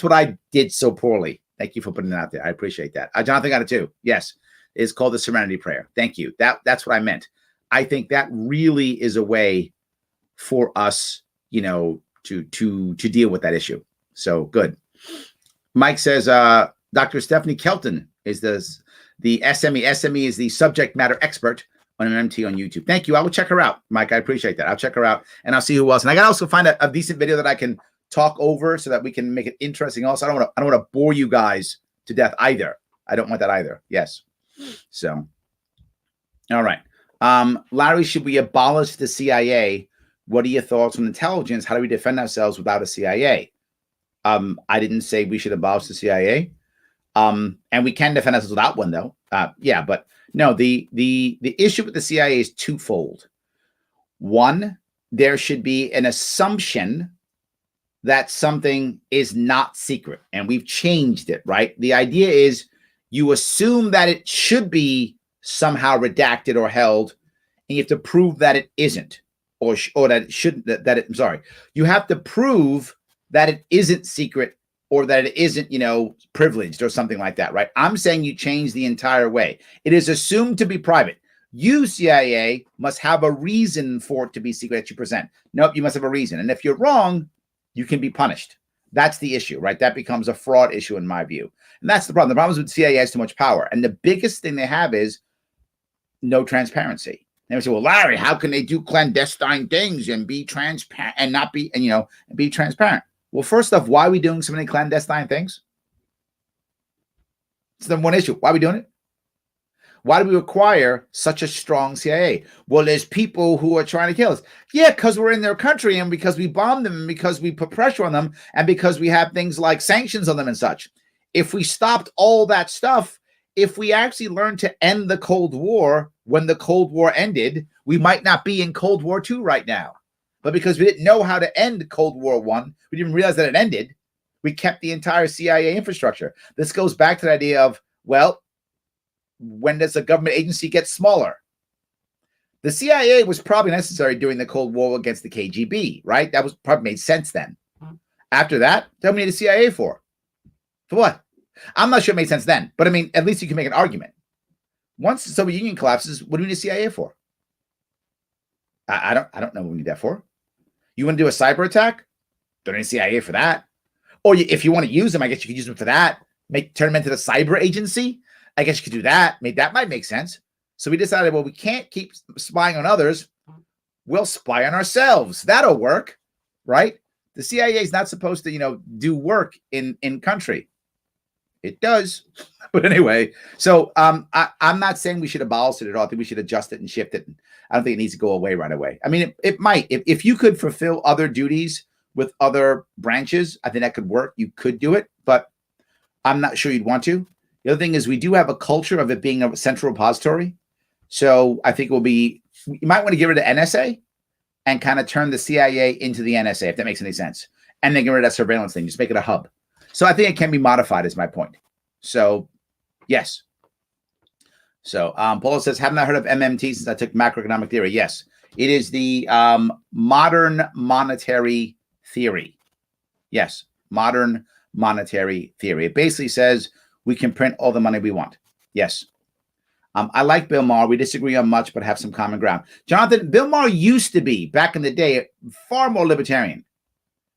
what I did so poorly. Thank you for putting it out there. I appreciate that. Jonathan got it too. Yes. It's called the Serenity Prayer. Thank you. That's what I meant. I think that really is a way for us, to deal with that issue. So good. Mike says, Dr. Stephanie Kelton is the SME. SME is the subject matter expert on MMT on YouTube. Thank you. I will check her out, Mike. I appreciate that. I'll check her out and I'll see who else. And I got to also find a decent video that I can talk over so that we can make it interesting. Also, I don't want to bore you guys to death either. I don't want that either. Yes. So, all right. Larry, should we abolish the CIA? What are your thoughts on intelligence? How do we defend ourselves without a CIA? I didn't say we should abolish the CIA. And we can defend ourselves without one, though. Yeah, but no, the issue with the CIA is twofold. One, there should be an assumption that something is not secret, and we've changed it, right? The idea is you assume that it should be somehow redacted or held, and you have to prove that it isn't, or that it shouldn't. You have to prove that it isn't secret or that it isn't, privileged or something like that, right? I'm saying you change the entire way. It is assumed to be private. You, CIA, must have a reason for it to be secret that you present. Nope, you must have a reason. And if you're wrong, you can be punished. That's the issue, right? That becomes a fraud issue in my view. And that's the problem. The problem is with CIA has too much power. And the biggest thing they have is no transparency. They say, well, Larry, how can they do clandestine things and be transparent and not be, and be transparent? Well, first off, why are we doing so many clandestine things? It's the one issue. Why are we doing it? Why do we require such a strong CIA? Well, there's people who are trying to kill us. Yeah, because we're in their country and because we bomb them and because we put pressure on them and because we have things like sanctions on them and such. If we stopped all that stuff, if we actually learned to end the Cold War when the Cold War ended, we might not be in Cold War II right now. But because we didn't know how to end Cold War I, we didn't realize that it ended, we kept the entire CIA infrastructure. This goes back to the idea of, well, when does a government agency get smaller? The CIA was probably necessary during the Cold War against the KGB, right? That was probably made sense then. After that, what do we need the CIA for? For what? I'm not sure it made sense then, but I mean, at least you can make an argument. Once the Soviet Union collapses, what do we need the CIA for? I don't know what we need that for. You want to do a cyber attack? Don't need the CIA for that. Or if you want to use them, I guess you could use them for that. Turn them into the cyber agency. I guess you could do that. That might make sense. So we decided, well, we can't keep spying on others. We'll spy on ourselves. That'll work, right? The CIA is not supposed to, do work in country. It does. But anyway, so I'm not saying we should abolish it at all. I think we should adjust it and shift it. I don't think it needs to go away right away. I mean, it might. If you could fulfill other duties with other branches, I think that could work. You could do it, but I'm not sure you'd want to. The other thing is we do have a culture of it being a central repository. So I think you might want to get rid of NSA and kind of turn the CIA into the NSA, if that makes any sense. And then get rid of that surveillance thing. Just make it a hub. So I think it can be modified is my point. So, yes. So Paula says, haven't I heard of MMT since I took macroeconomic theory? Yes. It is the modern monetary theory. Yes. Modern monetary theory. It basically says we can print all the money we want. Yes. I like Bill Maher. We disagree on much, but have some common ground. Jonathan, Bill Maher used to be, back in the day, far more libertarian.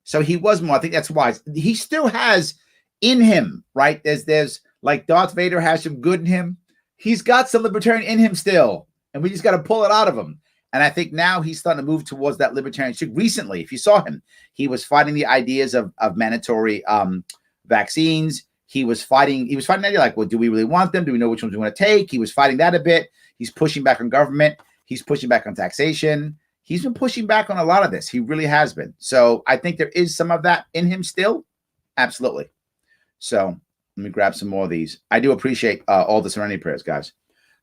So he was more, I think that's wise. He still has in him, right? There's like Darth Vader has some good in him. He's got some libertarian in him still, and we just got to pull it out of him. And I think now he's starting to move towards that libertarian streak. Recently, if you saw him, he was fighting the ideas of mandatory vaccines. He was fighting the idea like, well, do we really want them? Do we know which ones we want to take? He was fighting that a bit. He's pushing back on government. He's pushing back on taxation. He's been pushing back on a lot of this. He really has been. So I think there is some of that in him still. Absolutely. So let me grab some more of these. I do appreciate all the Serenity Prayers, guys.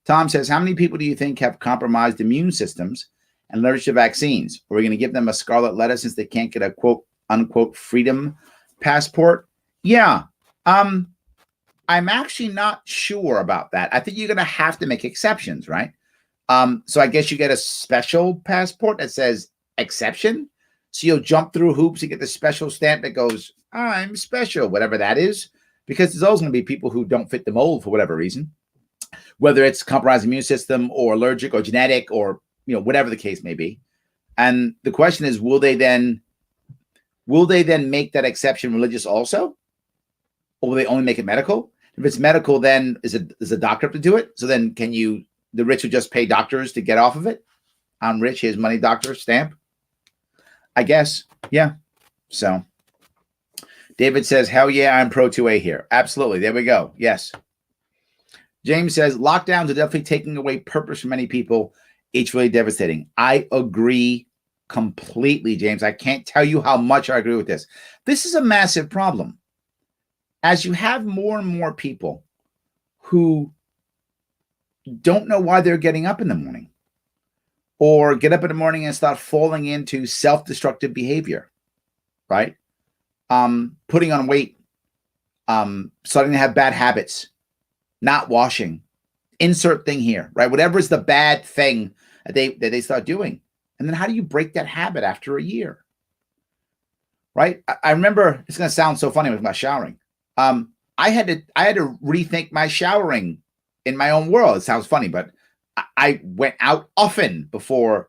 Tom says, how many people do you think have compromised immune systems and allergic to vaccines? Are we going to give them a scarlet letter since they can't get a quote unquote freedom passport? Yeah. I'm actually not sure about that. I think you're going to have to make exceptions, right? So I guess you get a special passport that says exception. So you'll jump through hoops and get the special stamp that goes, I'm special, whatever that is, because there's always going to be people who don't fit the mold for whatever reason, whether it's compromised immune system or allergic or genetic or, whatever the case may be. And the question is, will they then make that exception religious also? Or will they only make it medical? If it's medical, then is a doctor have to do it? So then the rich would just pay doctors to get off of it? I'm rich, here's money, doctor, stamp. I guess. Yeah. So David says, hell yeah, I'm pro 2A here. Absolutely. There we go. Yes. James says, lockdowns are definitely taking away purpose from many people. It's really devastating. I agree completely, James. I can't tell you how much I agree with this. This is a massive problem. As you have more and more people who don't know why they're getting up in the morning, or get up in the morning and start falling into self-destructive behavior, right? Putting on weight, starting to have bad habits, not washing, insert thing here, right? Whatever is the bad thing that they start doing. And then how do you break that habit after a year, right? I remember, it's going to sound so funny with my showering. I had to rethink my showering in my own world. It sounds funny, but I went out often before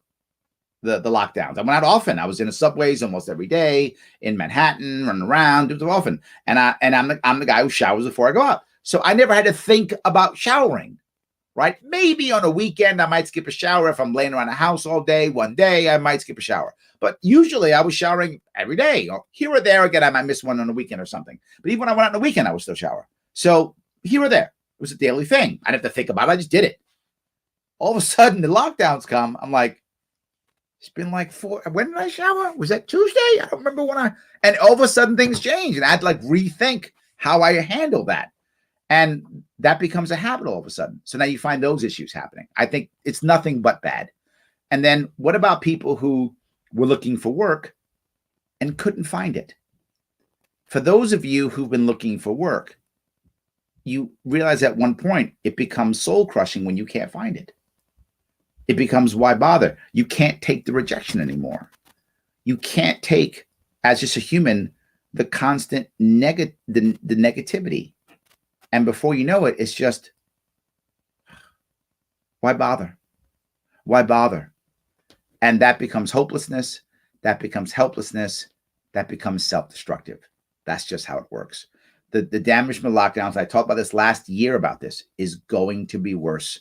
the lockdowns. I went out often. I was in the subways almost every day in Manhattan, running around, it was often. And I'm the guy who showers before I go out. So I never had to think about showering, right? Maybe on a weekend, I might skip a shower. If I'm laying around the house all day, one day, I might skip a shower. But usually I was showering every day. Or here or there, again, I might miss one on the weekend or something. But even when I went out on the weekend, I would still shower. So here or there, it was a daily thing. I didn't have to think about it. I just did it. All of a sudden, the lockdowns come. I'm like, it's been like when did I shower? Was that Tuesday? I don't remember when and all of a sudden things change. And I had to like rethink how I handle that. And that becomes a habit all of a sudden. So now you find those issues happening. I think it's nothing but bad. And then what about people who were looking for work and couldn't find it? For those of you who've been looking for work, you realize at one point it becomes soul crushing when you can't find it. It becomes, why bother? You can't take the rejection anymore. You can't take, as just a human, the constant the negativity. And before you know it, it's just, why bother? Why bother? And that becomes hopelessness. That becomes helplessness. That becomes self-destructive. That's just how it works. The damage from the lockdowns, I talked about this last year about this, is going to be worse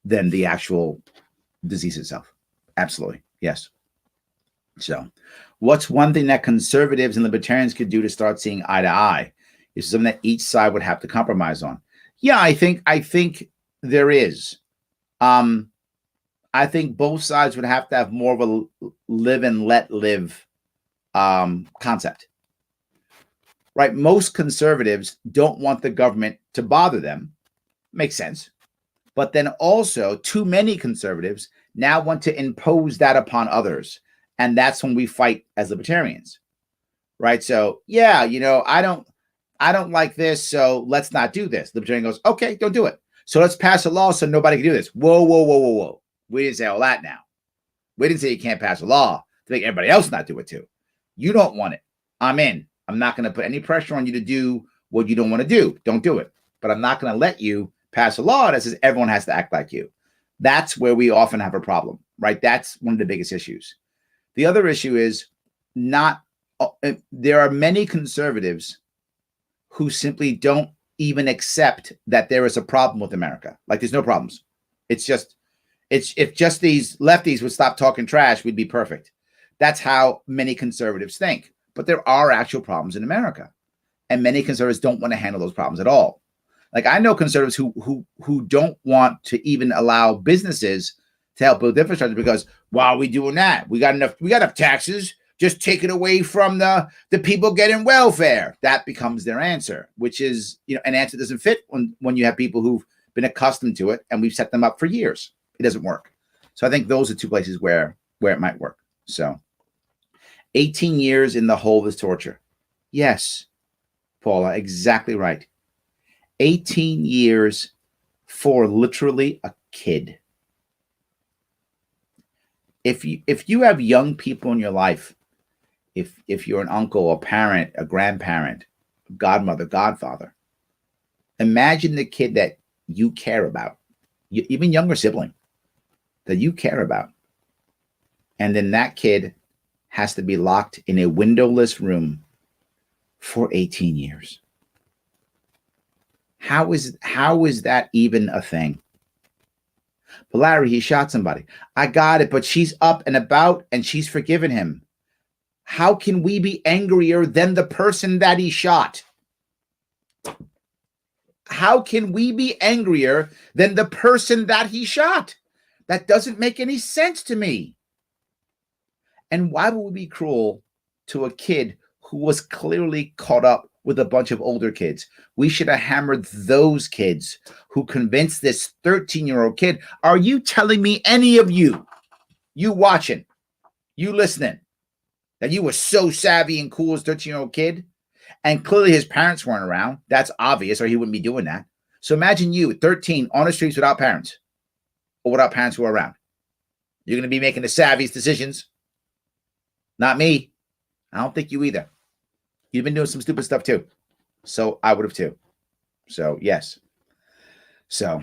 than the actual disease itself. Absolutely. Yes. So what's one thing that conservatives and libertarians could do to start seeing eye to eye? Is something that each side would have to compromise on? Yeah, I think there is. I think both sides would have to have more of a live and let live concept. Right? Most conservatives don't want the government to bother them. Makes sense. But then also too many conservatives now want to impose that upon others. And that's when we fight as libertarians. Right? So, yeah, I don't like this, so let's not do this. The libertarian goes, okay, don't do it. So let's pass a law so nobody can do this. Whoa, whoa, whoa, whoa, whoa. We didn't say all that now. We didn't say you can't pass a law to make everybody else not do it too. You don't want it. I'm in. I'm not going to put any pressure on you to do what you don't want to do. Don't do it. But I'm not going to let you pass a law that says everyone has to act like you. That's where we often have a problem, right? That's one of the biggest issues. The other issue is there are many conservatives who simply don't even accept that there is a problem with America. Like there's no problems. If just these lefties would stop talking trash, we'd be perfect. That's how many conservatives think. But there are actual problems in America. And many conservatives don't want to handle those problems at all. Like I know conservatives who don't want to even allow businesses to help build infrastructure because why are we doing that? We got enough taxes. Just take it away from the people getting welfare. That becomes their answer, which is, an answer that doesn't fit when you have people who've been accustomed to it and we've set them up for years. It doesn't work. So I think those are two places where it might work. So 18 years in the hole is torture. Yes, Paula, exactly right. 18 years for literally a kid. If you have young people in your life, if you're an uncle, a parent, a grandparent, godmother, godfather, imagine the kid that you care about, even younger sibling that you care about. And then that kid has to be locked in a windowless room for 18 years. How is that even a thing? But Larry, he shot somebody. I got it, but she's up and about and she's forgiven him. How can we be angrier than the person that he shot? How can we be angrier than the person that he shot? That doesn't make any sense to me. And why would we be cruel to a kid who was clearly caught up with a bunch of older kids? We should have hammered those kids who convinced this 13-year-old kid. Are you telling me any of you watching, you listening, that you were so savvy and cool as a 13-year-old kid? And clearly his parents weren't around. That's obvious, or he wouldn't be doing that. So imagine you at 13 on the streets without parents or without parents who are around. You're going to be making the savviest decisions. Not me. I don't think you either. You've been doing some stupid stuff too. So I would have too. So yes. So,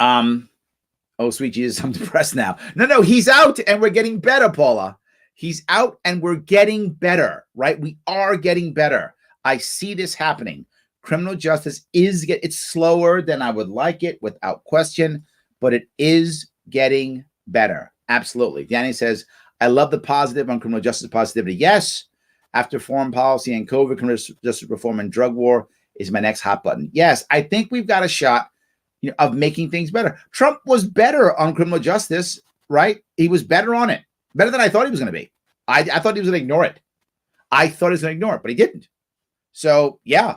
oh sweet Jesus, I'm depressed now. No, he's out and we're getting better, Paula. He's out and we're getting better, right? We are getting better. I see this happening. Criminal justice it's slower than I would like it without question, but it is getting better. Absolutely. Danny says, I love the positive on criminal justice positivity. Yes. After foreign policy and COVID, criminal justice reform and drug war is my next hot button. Yes. I think we've got a shot. of making things better. Trump was better on criminal justice, right? He was better on it, better than I thought he was going to be. I thought he was going to ignore it. I thought he was going to ignore it, but he didn't. So yeah,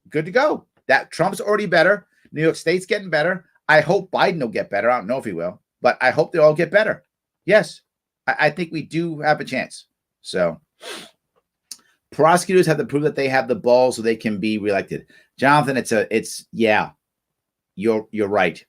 good to go. That Trump's already better. New York State's getting better. I hope Biden will get better. I don't know if he will, but I hope they all get better. Yes, I think we do have a chance. So prosecutors have to prove that they have the balls so they can be reelected. Jonathan, yeah, you're right.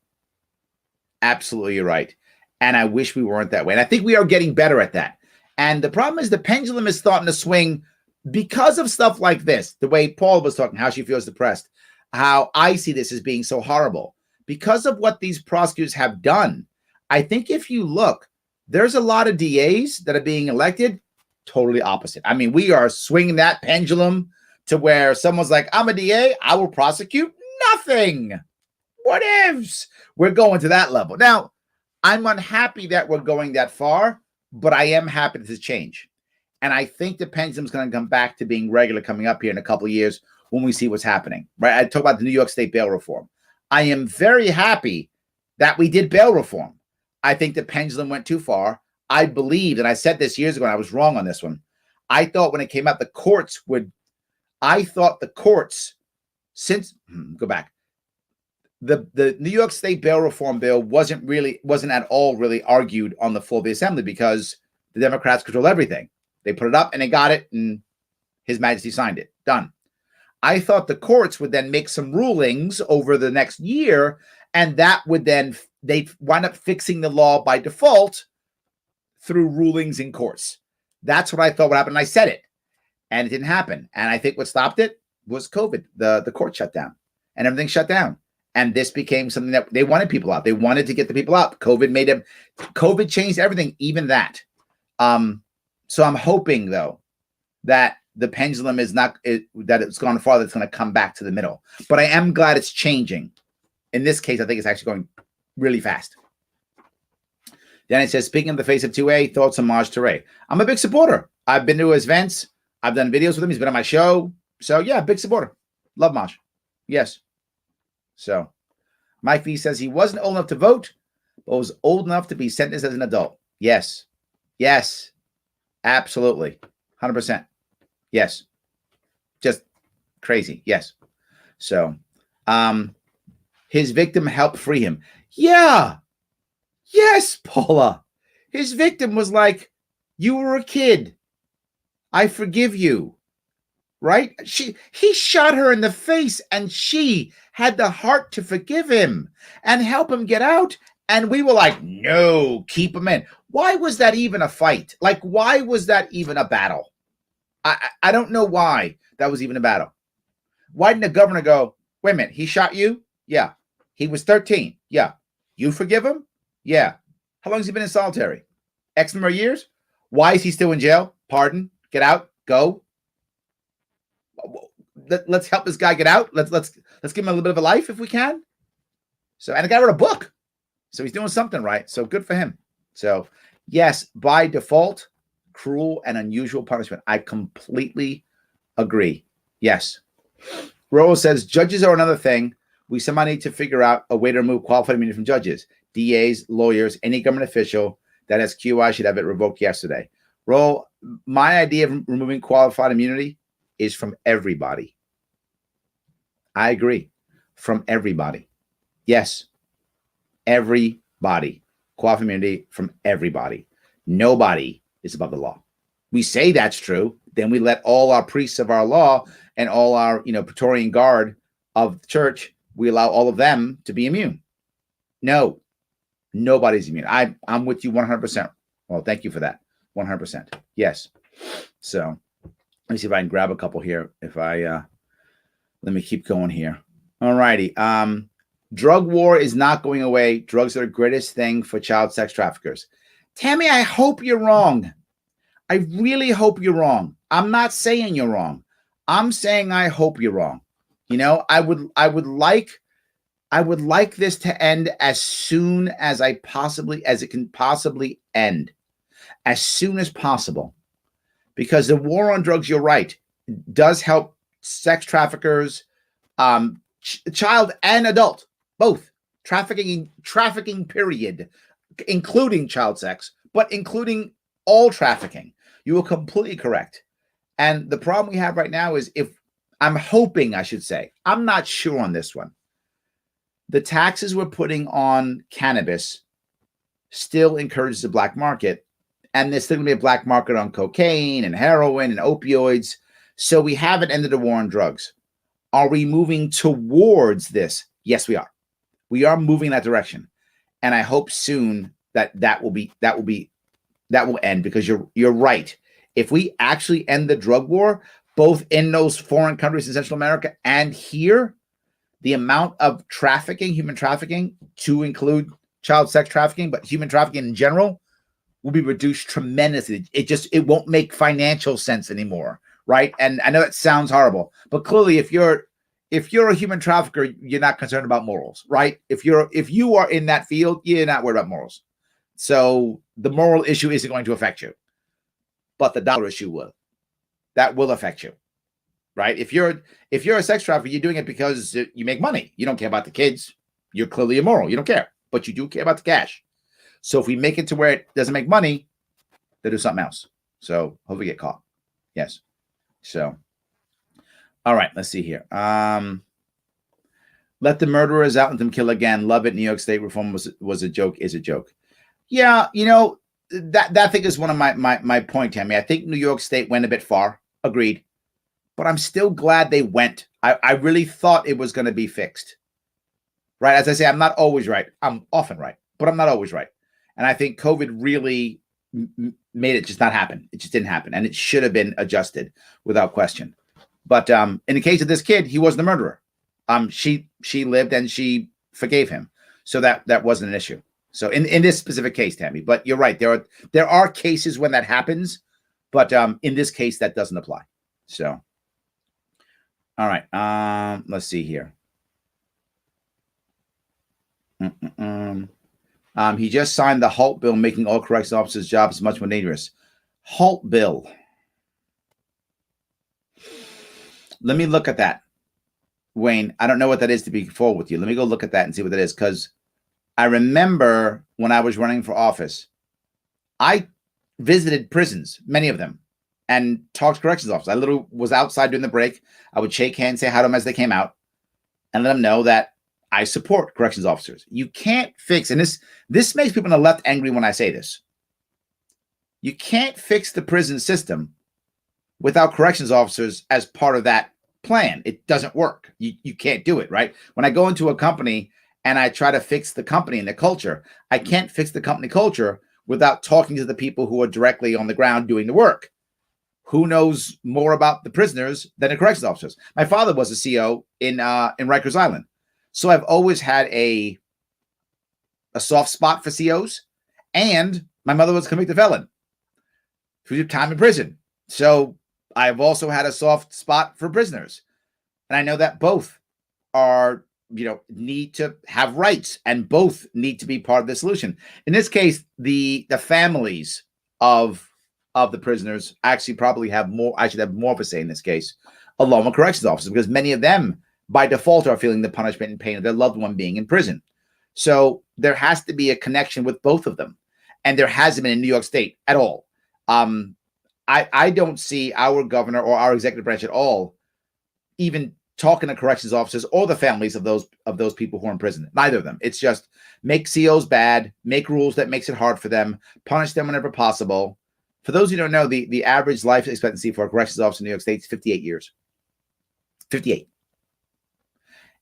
Absolutely, you're right. And I wish we weren't that way. And I think we are getting better at that. And the problem is the pendulum is starting to swing because of stuff like this. The way Paul was talking, how she feels depressed, how I see this as being so horrible. Because of what these prosecutors have done, I think if you look, there's a lot of DAs that are being elected totally opposite. I mean, we are swinging that pendulum to where someone's like, I'm a DA, I will prosecute nothing. What ifs? We're going to that level. Now, I'm unhappy that we're going that far, but I am happy to change. And I think the pendulum's going to come back to being regular coming up here in a couple of years when we see what's happening, right? I talk about the New York State bail reform. I am very happy that we did bail reform. I think the pendulum went too far. I believed, and I said this years ago, and I was wrong on this one. I thought when it came out, the courts, go back. The New York State bail reform bill wasn't at all really argued on the floor of the assembly because the Democrats control everything. They put it up and they got it, and His Majesty signed it. Done. I thought the courts would then make some rulings over the next year, and that would then, they'd wind up fixing the law by default through rulings in courts. That's what I thought would happen. And I said it, and it didn't happen. And I think what stopped it was COVID. The court shut down, and everything shut down. And this became something that they wanted people out. They wanted to get the people out. COVID changed everything, even that. So I'm hoping, though, that the pendulum that it's gone far, that's going to come back to the middle. But I am glad it's changing. In this case, I think it's actually going really fast. Then it says, speaking of the face of 2A, thoughts on Maj Toure. I'm a big supporter. I've been to his events. I've done videos with him. He's been on my show. So, yeah, big supporter. Love Maj. Yes. So, Mike V says he wasn't old enough to vote, but was old enough to be sentenced as an adult. Yes. Yes. Absolutely. 100%. Yes. Just crazy. Yes. So, his victim helped free him. Yeah. Yes, Paula. His victim was like, you were a kid. I forgive you. Right? He shot her in the face, and she had the heart to forgive him and help him get out. And we were like, no, keep him in. Why was that even a fight? Like, why was that even a battle? I don't know why that was even a battle. Why didn't the governor go, wait a minute, he shot you? Yeah. He was 13. Yeah. You forgive him? Yeah. How long has he been in solitary? X number of years? Why is he still in jail? Pardon? Get out? Go? Let's help this guy get out. Let's give him a little bit of a life if we can. So, and the guy wrote a book. So he's doing something right. So good for him. So yes, by default, cruel and unusual punishment. I completely agree. Yes. Rose says judges are another thing. We somehow need to figure out a way to remove qualified immunity from judges, DAs, lawyers, any government official that has QI should have it revoked yesterday. Roll, my idea of removing qualified immunity is from everybody. I agree. From everybody. Yes. Everybody. Qualified immunity from everybody. Nobody is above the law. We say that's true. Then we let all our priests of our law and all our, Praetorian Guard of the church, we allow all of them to be immune. No, nobody's immune. I'm with you 100%. Well, thank you for that. 100%. Yes. So let me see if I can grab a couple here. Let me keep going here. All righty. Drug war is not going away. Drugs are the greatest thing for child sex traffickers. Tammy, I hope you're wrong. I really hope you're wrong. I'm not saying you're wrong. I'm saying I hope you're wrong. I would like this to end as soon as it can possibly end, as soon as possible, because the war on drugs, you're right, does help sex traffickers, child and adult. Both. Trafficking, period, including child sex, but including all trafficking. You are completely correct. And the problem we have right now is, if I'm hoping, I should say, I'm not sure on this one, the taxes we're putting on cannabis still encourages the black market. And there's still going to be a black market on cocaine and heroin and opioids. So we haven't ended the war on drugs. Are we moving towards this? Yes, we are. We are moving in that direction. And I hope soon that will end, because you're right. If we actually end the drug war, both in those foreign countries in Central America and here, the amount of trafficking, human trafficking, to include child sex trafficking, but human trafficking in general, will be reduced tremendously. It won't make financial sense anymore, right? And I know that sounds horrible, but clearly, if you're a human trafficker, you're not concerned about morals, right? If you are in that field, you're not worried about morals. So the moral issue isn't going to affect you, but the dollar issue will. That will affect you, right? If you're a sex trafficker, you're doing it because you make money. You don't care about the kids. You're clearly immoral. You don't care, but you do care about the cash. So if we make it to where it doesn't make money, they'll do something else. So hopefully get caught. Yes. So, all right, let's see here. Let the murderers out and them kill again. Love it. New York State reform was a joke. Is a joke. Yeah, that thing is one of my point, Tammy. I think New York State went a bit far. Agreed. But I'm still glad they went. I really thought it was going to be fixed. Right? As I say, I'm not always right. I'm often right, but I'm not always right. And I think COVID really made it just not happen. It just didn't happen. And it should have been adjusted without question. But in the case of this kid, he wasn't the murderer. She lived and she forgave him. So that wasn't an issue. So in this specific case, Tammy, but you're right. There are cases when that happens, but in this case, that doesn't apply. So, all right. Let's see here. He just signed the HALT bill, making all corrections officers' jobs much more dangerous. HALT bill. Let me look at that, Wayne. I don't know what that is, to be full with you. Let me go look at that and see what that is, because I remember when I was running for office, I visited prisons, many of them, and talked to corrections officers. I literally was outside during the break. I would shake hands, say hi to them as they came out, and let them know that I support corrections officers. You can't fix, and this makes people on the left angry when I say this. You can't fix the prison system without corrections officers as part of that plan. It doesn't work. You can't do it, right? When I go into a company and I try to fix the company and the culture, I can't fix the company culture without talking to the people who are directly on the ground doing the work. Who knows more about the prisoners than the corrections officers? My father was a CO in Rikers Island. So I've always had a soft spot for COs, and my mother was a convicted felon who did time in prison. So I've also had a soft spot for prisoners. And I know that both are, need to have rights, and both need to be part of the solution. In this case, the families of the prisoners actually probably have more, I should have more of a say in this case, along with corrections officers, because many of them by default are feeling the punishment and pain of their loved one being in prison. So there has to be a connection with both of them. And there hasn't been in New York State at all. I don't see our governor or our executive branch at all even talking to corrections officers or the families of those people who are in prison. Neither of them. It's just make COs bad, make rules that makes it hard for them, punish them whenever possible. For those who don't know, the average life expectancy for a corrections officer in New York State is 58 years. 58.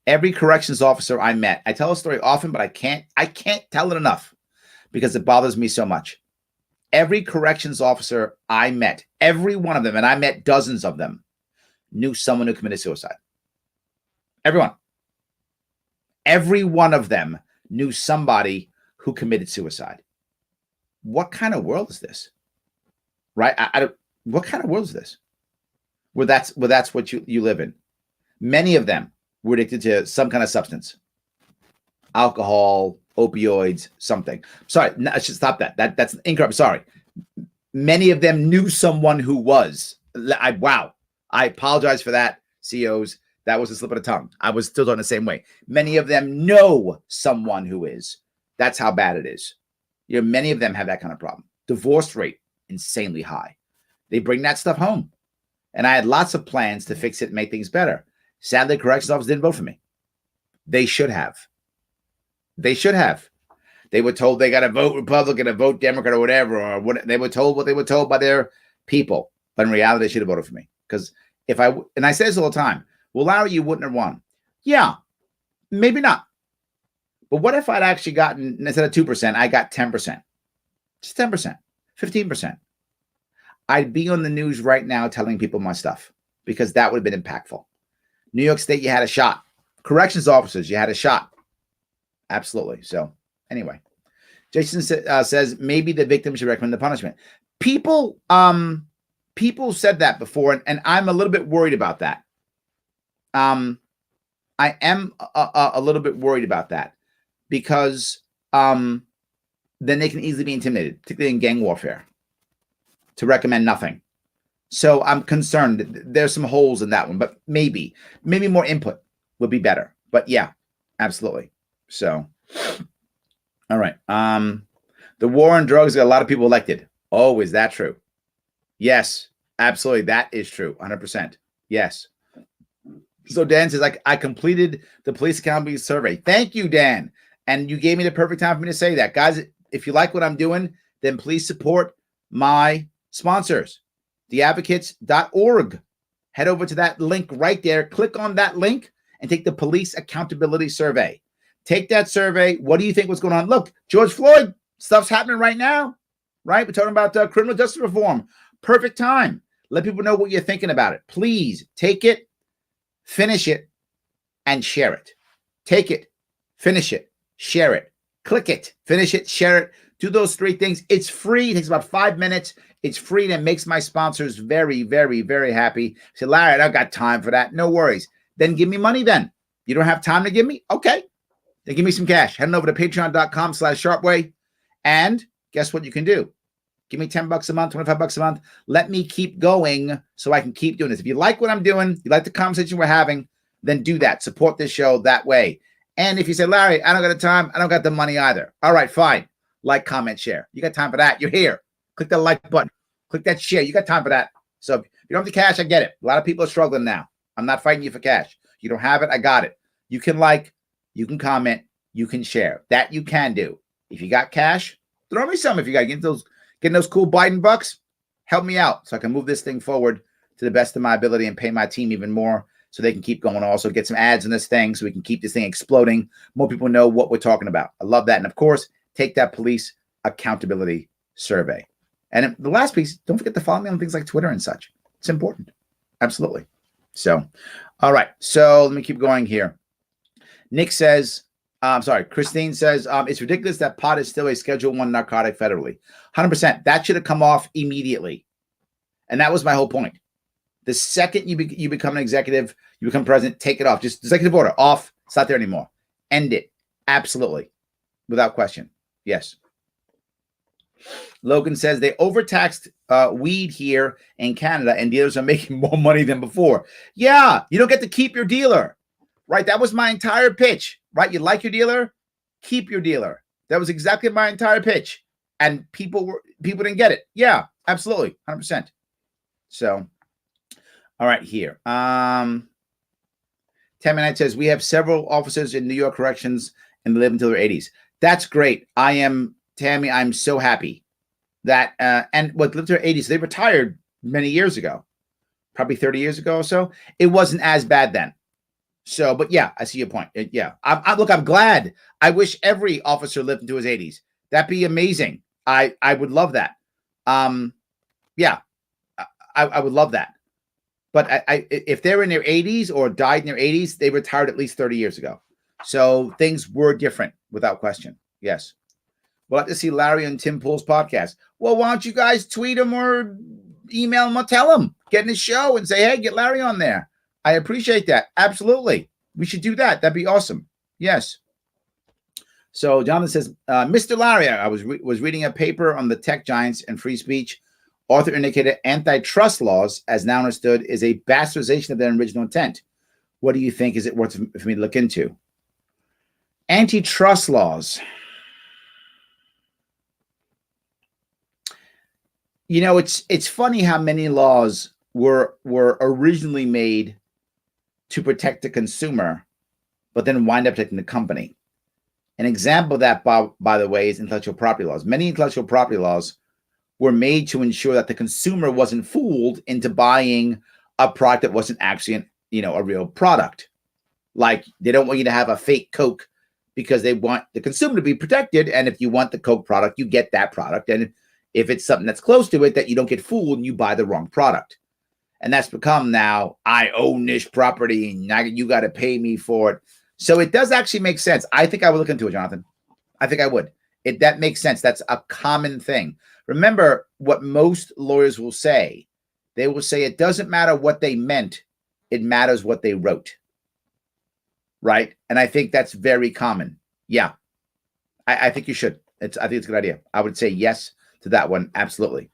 Every corrections officer I met, I tell a story often, but I can't tell it enough because it bothers me so much. Every corrections officer I met, every one of them, and I met dozens of them, knew someone who committed suicide. Everyone. Every one of them knew somebody who committed suicide. What kind of world is this? Right? What kind of world is this? Where that's what you live in. Many of them were addicted to some kind of substance, alcohol, opioids, something. Sorry, no, I should stop that. That's incorrect. Sorry. Many of them knew someone who was. Wow. I apologize for that, COs. That was a slip of the tongue. I was still on the same way. Many of them know someone who is. That's how bad it is. Many of them have that kind of problem. Divorce rate, insanely high. They bring that stuff home. And I had lots of plans to fix it and make things better. Sadly, corrections officers didn't vote for me. They should have. They should have. They were told they got to vote Republican or vote Democrat or whatever, or what they were told what they were told by their people. But in reality, they should have voted for me. Because and I say this all the time, well, Larry, you wouldn't have won. Yeah, maybe not. But what if I'd actually gotten, instead of 2%, I got 10%, just 10%, 15%. I'd be on the news right now telling people my stuff because that would have been impactful. New York State, you had a shot. Corrections officers, you had a shot. Absolutely. So anyway, Jason says maybe the victim should recommend the punishment. People said that before, and I'm a little bit worried about that. I am a little bit worried about that because then they can easily be intimidated, particularly in gang warfare, to recommend nothing. So I'm concerned that there's some holes in that one, but maybe more input would be better. But yeah, absolutely. So, all right. The war on drugs got a lot of people elected. Oh, is that true? Yes, absolutely. That is true. 100%. Yes. So Dan says, I completed the police accountability survey. Thank you, Dan. And you gave me the perfect time for me to say that. Guys, if you like what I'm doing, then please support my sponsors, theadvocates.org. Head over to that link right there. Click on that link and take the police accountability survey. Take that survey. What do you think was going on? Look, George Floyd, stuff's happening right now, right? We're talking about criminal justice reform. Perfect time. Let people know what you're thinking about it. Please take it, finish it, and share it. Take it, finish it, share it, click it, finish it, share it. Do those three things. It's free. It takes about 5 minutes. It's free and it makes my sponsors very, very, very happy. Say, Larry, I don't got time for that. No worries. Then give me money then. You don't have time to give me? Okay. Then give me some cash. Head on over to patreon.com/sharpeway. And guess what you can do? Give me $10 a month, $25 a month. Let me keep going so I can keep doing this. If you like what I'm doing, you like the conversation we're having, then do that. Support this show that way. And if you say, Larry, I don't got the time, I don't got the money either. All right, fine. Like, comment, share. You got time for that. You're here. Click the like button. Click that share. You got time for that. So if you don't have the cash, I get it. A lot of people are struggling now. I'm not fighting you for cash. You don't have it, I got it. You can like, you can comment, you can share. That you can do. If you got cash, throw me some. If you got getting those cool Biden bucks, help me out so I can move this thing forward to the best of my ability and pay my team even more so they can keep going. Also get some ads in this thing so we can keep this thing exploding. More people know what we're talking about. I love that. And of course, take that police accountability survey. And the last piece, don't forget to follow me on things like Twitter and such. It's important. Absolutely. So, all right. So let me keep going here. Nick says, Christine says, it's ridiculous that pot is still a Schedule I narcotic federally. 100%. That should have come off immediately. And that was my whole point. The second you become an executive, you become president, take it off. Just executive order, off. It's not there anymore. End it. Absolutely. Without question. Yes. Logan says they overtaxed weed here in Canada and dealers are making more money than before. Yeah, you don't get to keep your dealer, right? That was my entire pitch, right? You like your dealer, keep your dealer. That was exactly my entire pitch. And people didn't get it. Yeah, absolutely. 100%. So, all right, here. Tammy Knight says we have several officers in New York corrections and they live until their 80s. That's great. Tammy, I'm so happy that, and what lived to their 80s, they retired many years ago, probably 30 years ago or so. It wasn't as bad then. So, but yeah, I see your point. Yeah. I'm glad. I wish every officer lived into his 80s. That'd be amazing. I would love that. Yeah, I would love that. But if they're in their 80s or died in their 80s, they retired at least 30 years ago. So things were different without question. Yes. We'll have to see Larry on Tim Pool's podcast. Well, why don't you guys tweet him or email him or tell him, get in his show and say, hey, get Larry on there. I appreciate that. Absolutely. We should do that. That'd be awesome. Yes. So Jonathan says, Mr. Larry, I was reading a paper on the tech giants and free speech. Author indicated antitrust laws, as now understood, is a bastardization of their original intent. What do you think? Is it worth for me to look into? Antitrust laws. You know, it's funny how many laws were originally made to protect the consumer, but then wind up protecting the company. An example of that, by the way, is intellectual property laws. Many intellectual property laws were made to ensure that the consumer wasn't fooled into buying a product that wasn't actually a real product. Like, they don't want you to have a fake Coke because they want the consumer to be protected. And if you want the Coke product, you get that product. And if it's something that's close to it, that you don't get fooled and you buy the wrong product. And that's become now, I own this property and you got to pay me for it. So it does actually make sense. I think I would look into it, Jonathan. I think I would. That makes sense. That's a common thing. Remember what most lawyers will say. They will say it doesn't matter what they meant. It matters what they wrote. Right? And I think that's very common. Yeah. I think you should. I think it's a good idea. I would say yes to that one. Absolutely.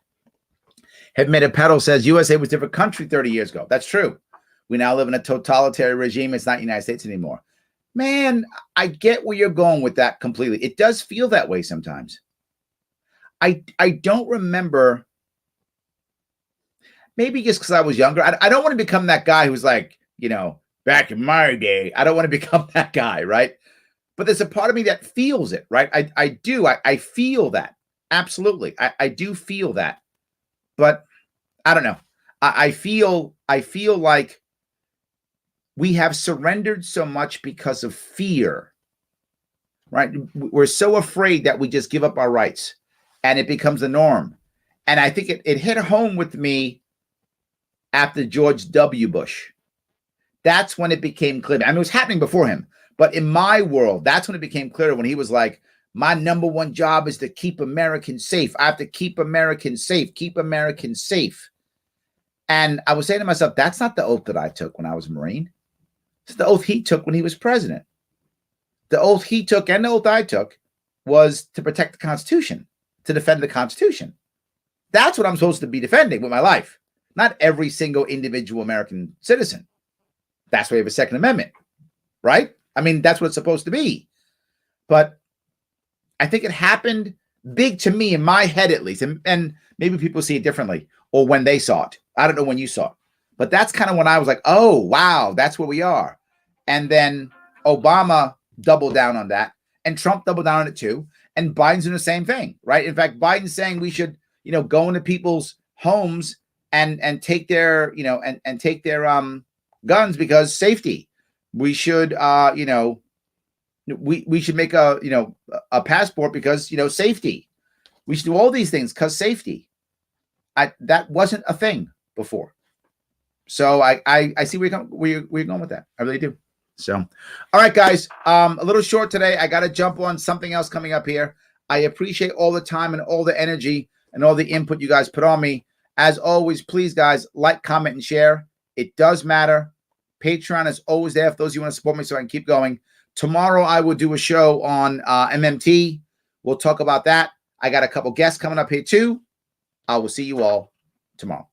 Heavy Metal Pedal says USA was a different country 30 years ago. That's true. We now live in a totalitarian regime. It's not the United States anymore. Man, I get where you're going with that completely. It does feel that way sometimes. I don't remember, maybe just because I was younger. I don't want to become that guy who's like, back in my day. I don't want to become that guy, right? But there's a part of me that feels it, right? I do. I feel that. Absolutely. I do feel that. But I don't know. I feel like we have surrendered so much because of fear, right? We're so afraid that we just give up our rights and it becomes the norm. And I think it hit home with me after George W. Bush. That's when it became clear. I mean, it was happening before him, but in my world, that's when it became clear, when he was like, my number one job is to keep Americans safe. I have to keep Americans safe, keep Americans safe. And I was saying to myself, that's not the oath that I took when I was a Marine. It's the oath he took when he was president. The oath he took and the oath I took was to protect the Constitution, to defend the Constitution. That's what I'm supposed to be defending with my life, not every single individual American citizen. That's why we have a Second Amendment, right? I mean, that's what it's supposed to be. But I think it happened big to me in my head, at least. And maybe people see it differently, or when they saw it. I don't know when you saw it. But that's kind of when I was like, oh, wow, that's where we are. And then Obama doubled down on that. And Trump doubled down on it too. And Biden's doing the same thing, right? In fact, Biden's saying we should, go into people's homes and take their, and take their guns because safety. We should, we should make a passport because, safety. We should do all these things because safety. That wasn't a thing before. So I see where you're going with that. I really do. So, all right, guys, a little short today. I got to jump on something else coming up here. I appreciate all the time and all the energy and all the input you guys put on me. As always, please, guys, like, comment, and share. It does matter. Patreon is always there for those of you who want to support me so I can keep going. Tomorrow, I will do a show on MMT. We'll talk about that. I got a couple guests coming up here, too. I will see you all tomorrow.